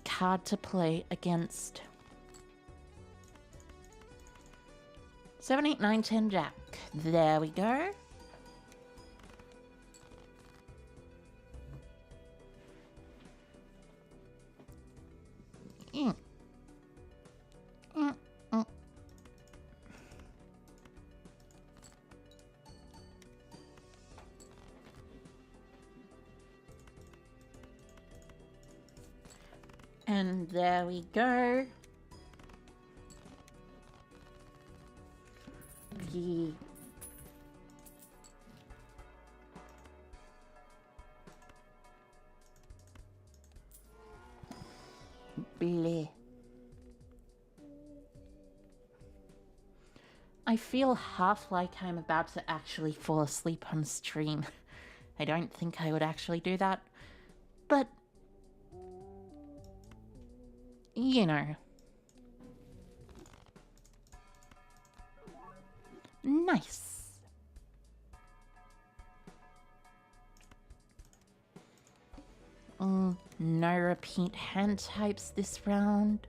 card to play against. 7, 8, 9, 10, Jack. There we go. Mm. Mm, mm. And there we go. The bleh. I feel half like I'm about to actually fall asleep on stream. I don't think I would actually do that, but you know. Nice. No repeat hand types this round.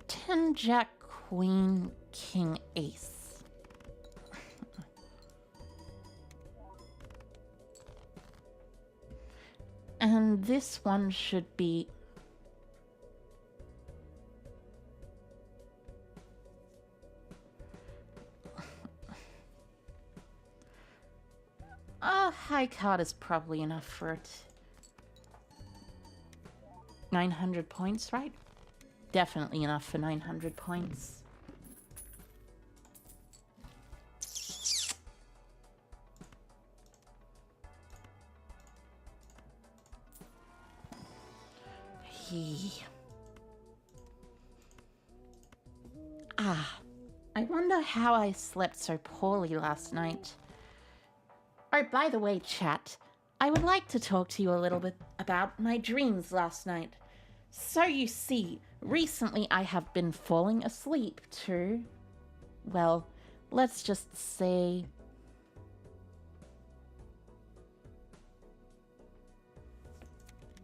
Ten, Jack, Queen, King, Ace. And this one should be... A high card is probably enough for it. 900 points, right? Definitely enough for 900 points. I wonder how I slept so poorly last night. Oh, by the way, chat, I would like to talk to you a little bit about my dreams last night. So you see, recently I have been falling asleep to, well, let's just say...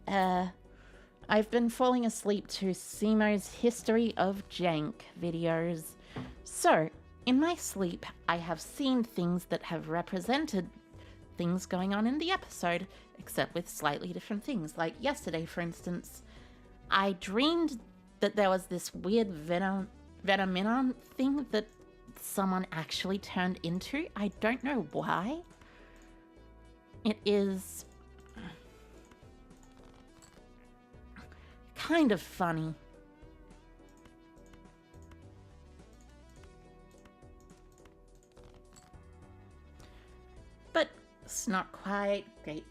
I've been falling asleep to Simo's History of Jank videos. So, in my sleep, I have seen things that have represented things going on in the episode, except with slightly different things. Like yesterday, for instance, I dreamed that there was this weird Venominon thing that someone actually turned into. I don't know why. It is kind of funny. But it's not quite great.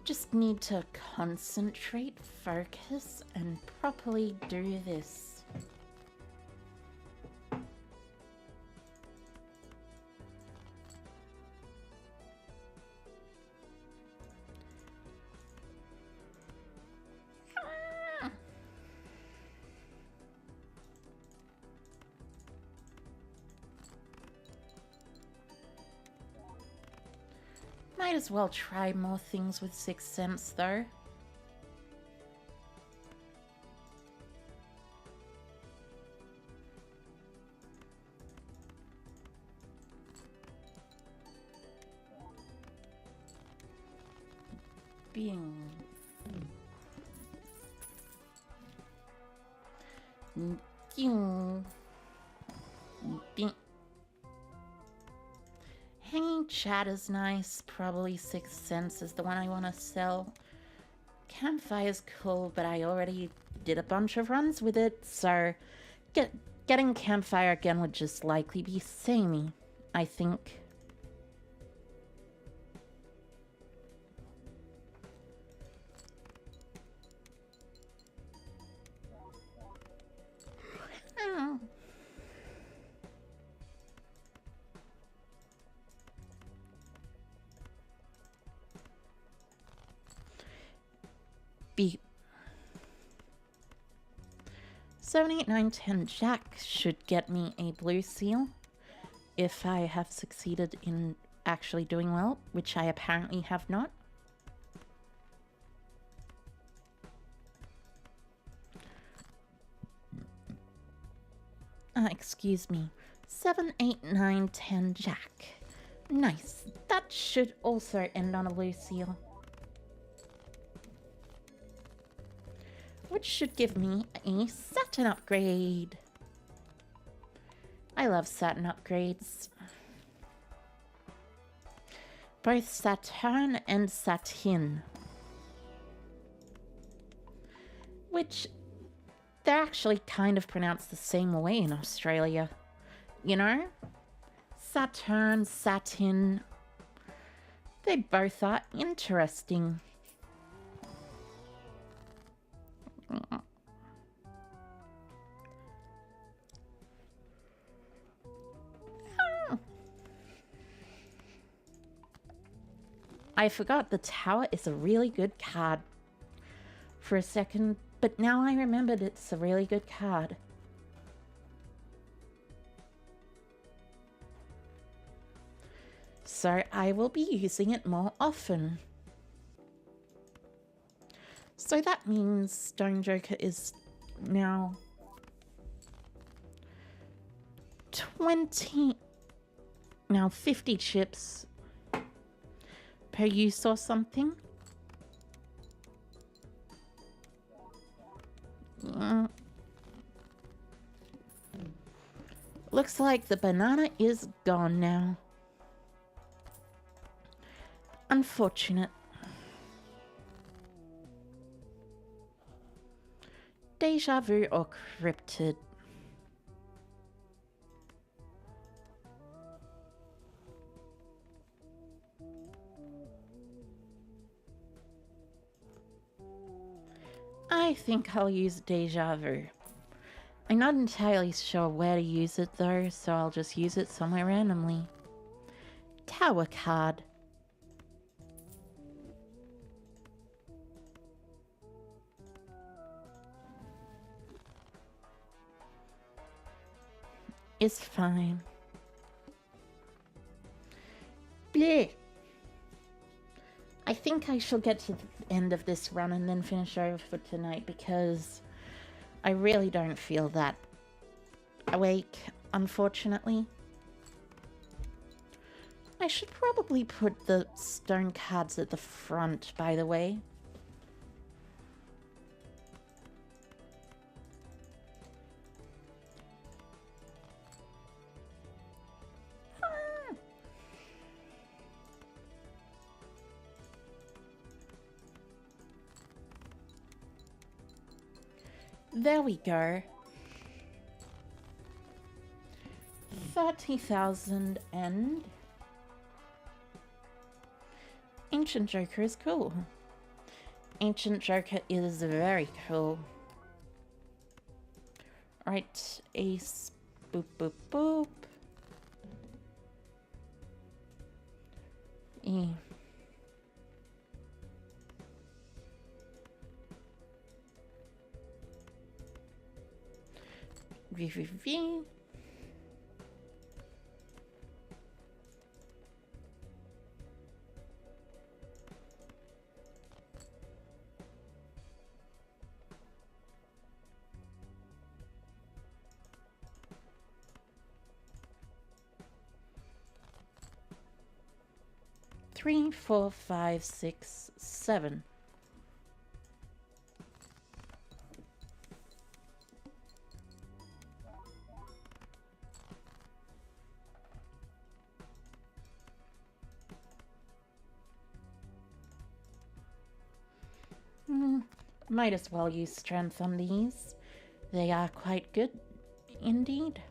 Just need to concentrate, focus, and properly do this. Might as well try more things with Sixth Sense, though. Bing. Bing. Bing. Hanging chat is nice. Probably Sixth Sense is the one I want to sell. Campfire's cool, but I already did a bunch of runs with it, so getting Campfire again would just likely be samey, I think. Oh. Beep. 7, 8, 9, 10 Jack should get me a blue seal if I have succeeded in actually doing well, which I apparently have not. Excuse me. 7, 8, 9, 10 Jack. Nice. That should also end on a blue seal. Which should give me a Saturn upgrade. I love Saturn upgrades. Both Saturn and Satin. Which, they're actually kind of pronounced the same way in Australia. You know? Saturn, Satin. They both are interesting. I forgot the tower is a really good card for a second, but now I remembered it's a really good card. So I will be using it more often. So that means Stone Joker is now 50 chips per use or something. Looks like the banana is gone now. Unfortunate. Deja vu or cryptid. I think I'll use deja vu. I'm not entirely sure where to use it though, so I'll just use it somewhere randomly. Tower card. Is fine. Bleh. I think I shall get to the end of this run and then finish over for tonight because I really don't feel that awake, unfortunately. I should probably put the stone cards at the front, by the way. There we go. 30,000 and... Ancient Joker is cool. Ancient Joker is very cool. Right, ace, boop, boop, boop. E. V. 3, 4, 5, 6, 7. Might as well use strength on these. They are quite good indeed.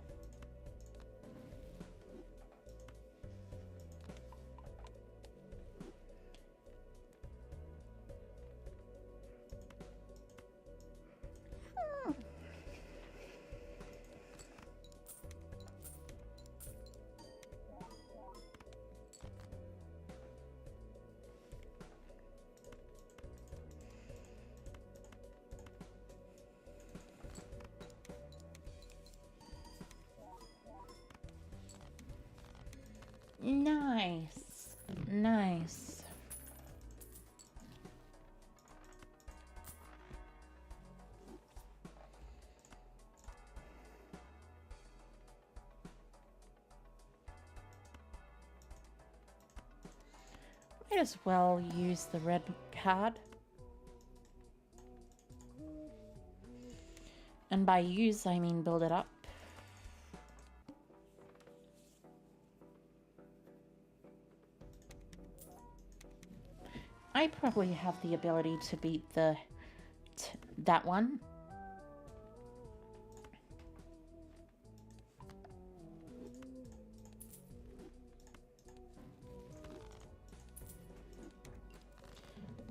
Nice. Nice. Might as well use the red card. And by use, I mean build it up. I probably have the ability to beat that one.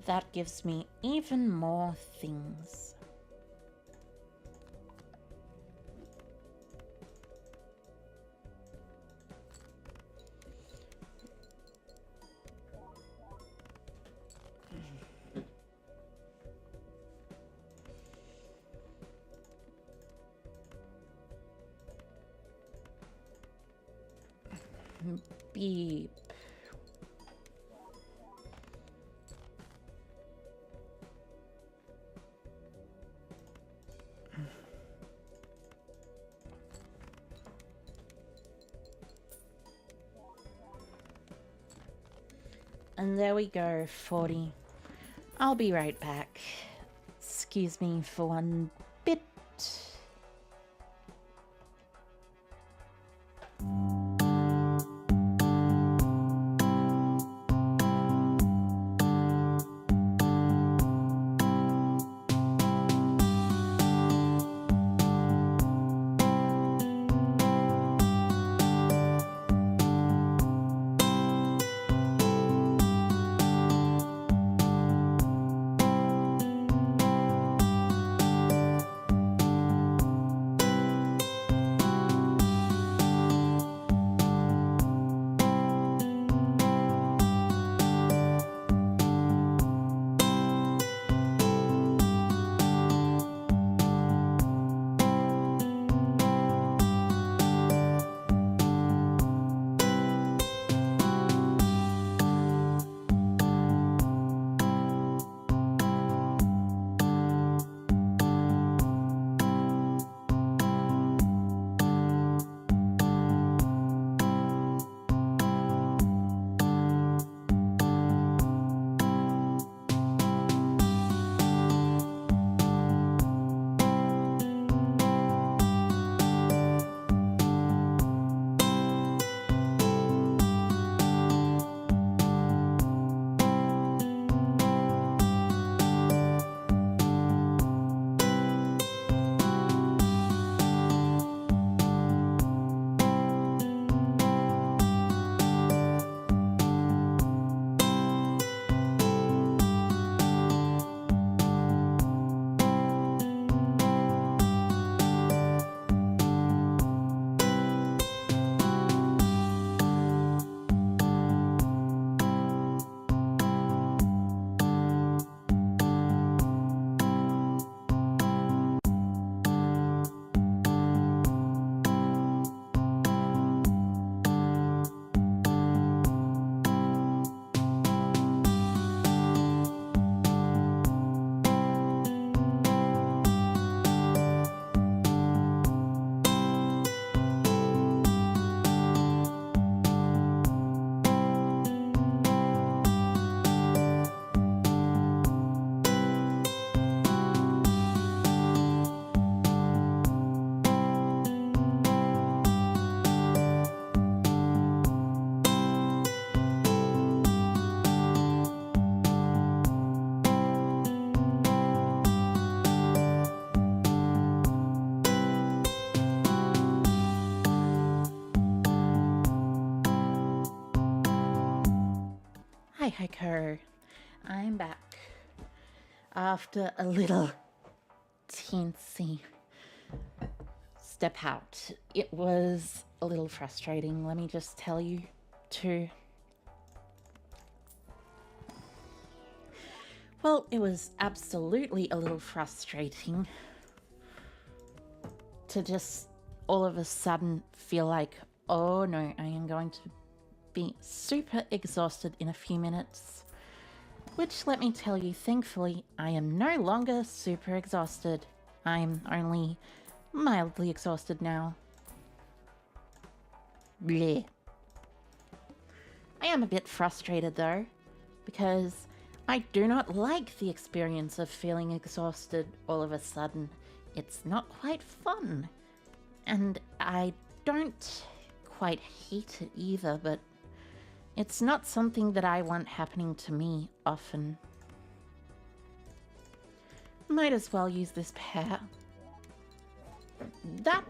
That gives me even more things. Beep. And there we go, 40. I'll be right back. Excuse me for one bit. Hi, Hiker. I'm back after a little teensy step out. It was a little frustrating, let me just tell you, too. Well, it was absolutely a little frustrating to just all of a sudden feel like, oh no, I am going to be super exhausted in a few minutes. Which, let me tell you, thankfully, I am no longer super exhausted. I'm only mildly exhausted now. Bleh. I am a bit frustrated though, because I do not like the experience of feeling exhausted all of a sudden. It's not quite fun. And I don't quite hate it either, but it's not something that I want happening to me often. Might as well use this pair. That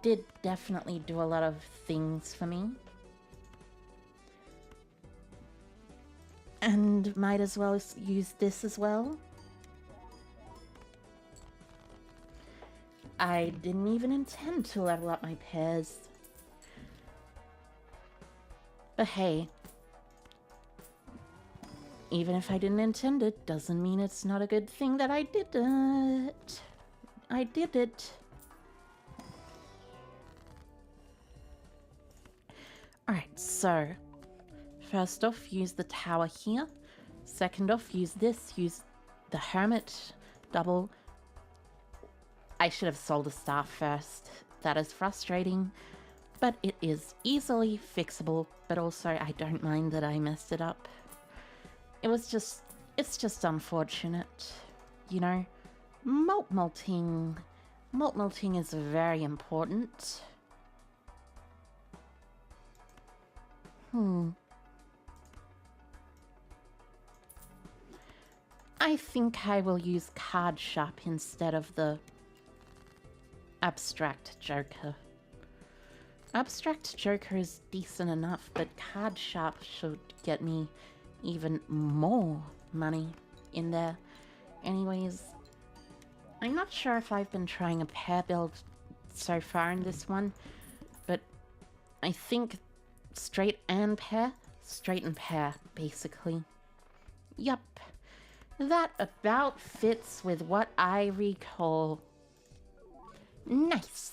did definitely do a lot of things for me. And might as well use this as well. I didn't even intend to level up my pairs. But hey, even if I didn't intend it, doesn't mean it's not a good thing that I did it. I did it. Alright, so first off, use the tower here. Second off, use this. Use the hermit double. I should have sold a staff first. That is frustrating, but it is easily fixable. But also, I don't mind that I messed it up. It's just unfortunate. You know, malting is very important. I think I will use Card Sharp instead of the Abstract Joker. Abstract Joker is decent enough, but Card Sharp should get me even more money in there. Anyways, I'm not sure if I've been trying a pair build so far in this one, but I think straight and pair, basically. Yup. That about fits with what I recall. Nice.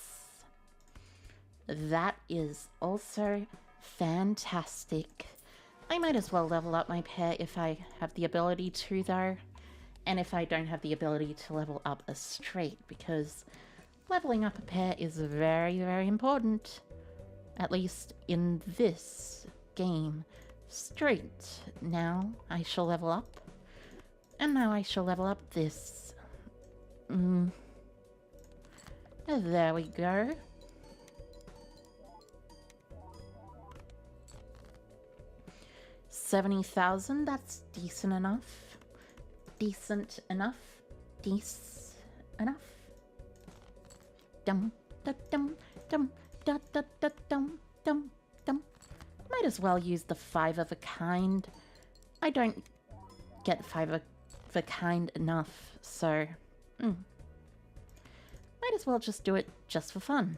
That is also fantastic. I might as well level up my pair if I have the ability to though. And if I don't have the ability to level up a straight, because leveling up a pair is very, very important. At least in this game. Straight. Now I shall level up. And now I shall level up this. There we go. $70,000, that's decent enough. Decent enough. Enough. Dum da dum dum da da da dum dum dum. Might as well use the 5 of a kind. I don't get 5 of a kind enough, so might as well just do it just for fun.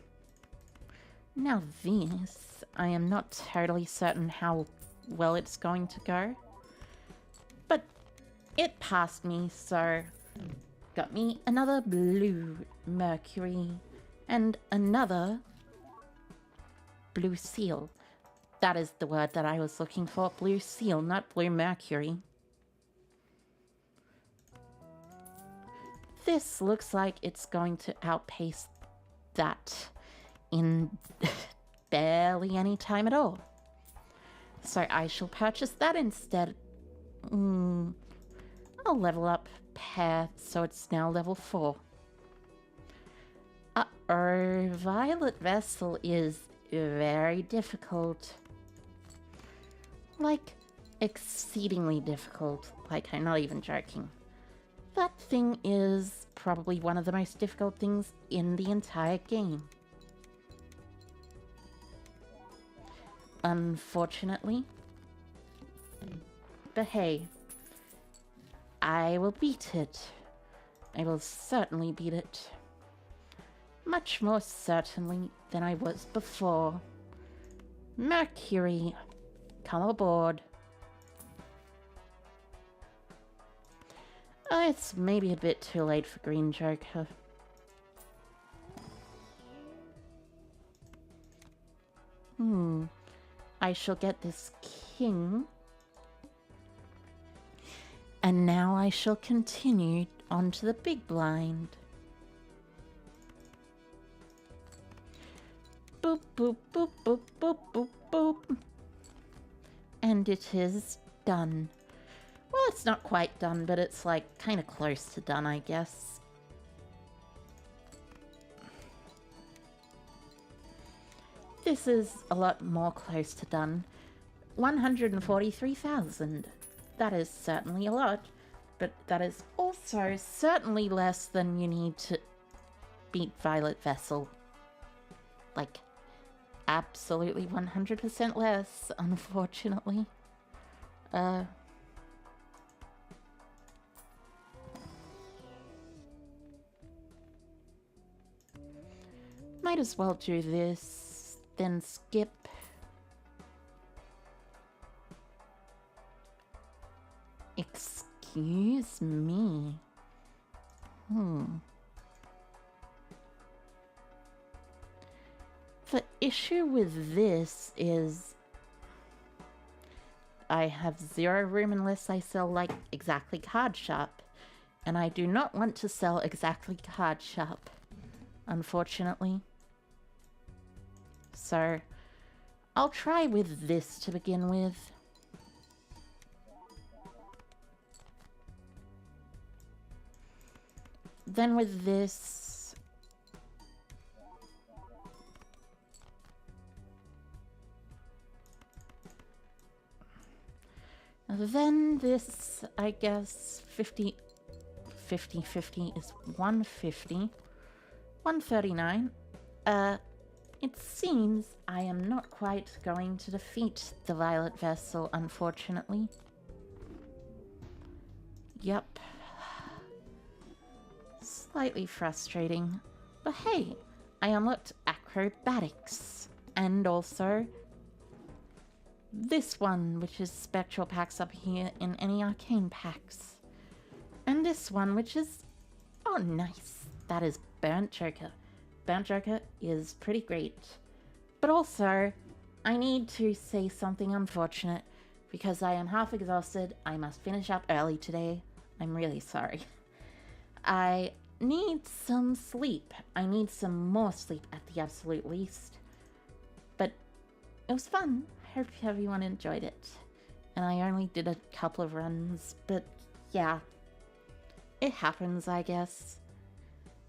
Now this, I am not totally certain how well it's going to go, but it passed me, so got me another blue Mercury and another blue seal. That is the word that I was looking for. Blue seal, not blue Mercury. This looks like it's going to outpace that in barely any time at all. So I shall purchase that instead. I'll level up pair so it's now level 4. Uh-oh, Violet Vessel is very difficult. Like, exceedingly difficult. Like, I'm not even joking. That thing is probably one of the most difficult things in the entire game. Unfortunately. But hey, I will beat it. I will certainly beat it. Much more certainly than I was before. Mercury, come aboard. It's maybe a bit too late for Green Joker. I shall get this king. And now I shall continue onto the big blind. Boop, boop, boop, boop, boop, boop, boop. And it is done. Well, it's not quite done, but it's like kind of close to done, I guess. This is a lot more close to done. 143,000. That is certainly a lot, but that is also certainly less than you need to beat Violet Vessel. Like, absolutely 100% less, unfortunately. Might as well do this, then skip. Excuse me. The issue with this is I have 0 room unless I sell, like, exactly card shop. And I do not want to sell exactly card shop, unfortunately. So, I'll try with this to begin with. Then with this, then this, I guess, 50 is 150, 139. It seems I am not quite going to defeat the Violet Vessel, unfortunately. Yep. Slightly frustrating, but hey, I unlocked acrobatics, and also this one, which is spectral packs up here in any arcane packs, and this one, which is, oh nice, that is Burnt Joker. Burnt Joker is pretty great, but also I need to say something unfortunate because I am half exhausted. I must finish up early today. I'm really sorry. I need some sleep. I need some more sleep at the absolute least. But it was fun. I hope everyone enjoyed it. And I only did a couple of runs, but yeah. It happens, I guess.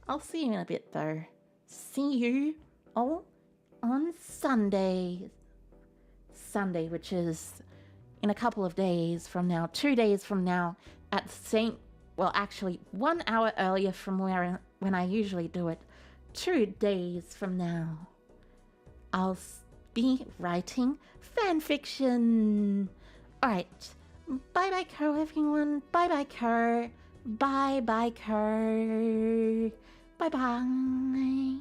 I'll see you in a bit though. See you all on Sunday. Sunday, which is in a couple of days from now, 2 days from now, at the same, well, actually 1 hour earlier from when I usually do it. 2 days from now, I'll be writing fanfiction. Alright, bye-bye, Co, everyone. Bye-bye, Co. Bye-bye, Co. Bye-bye.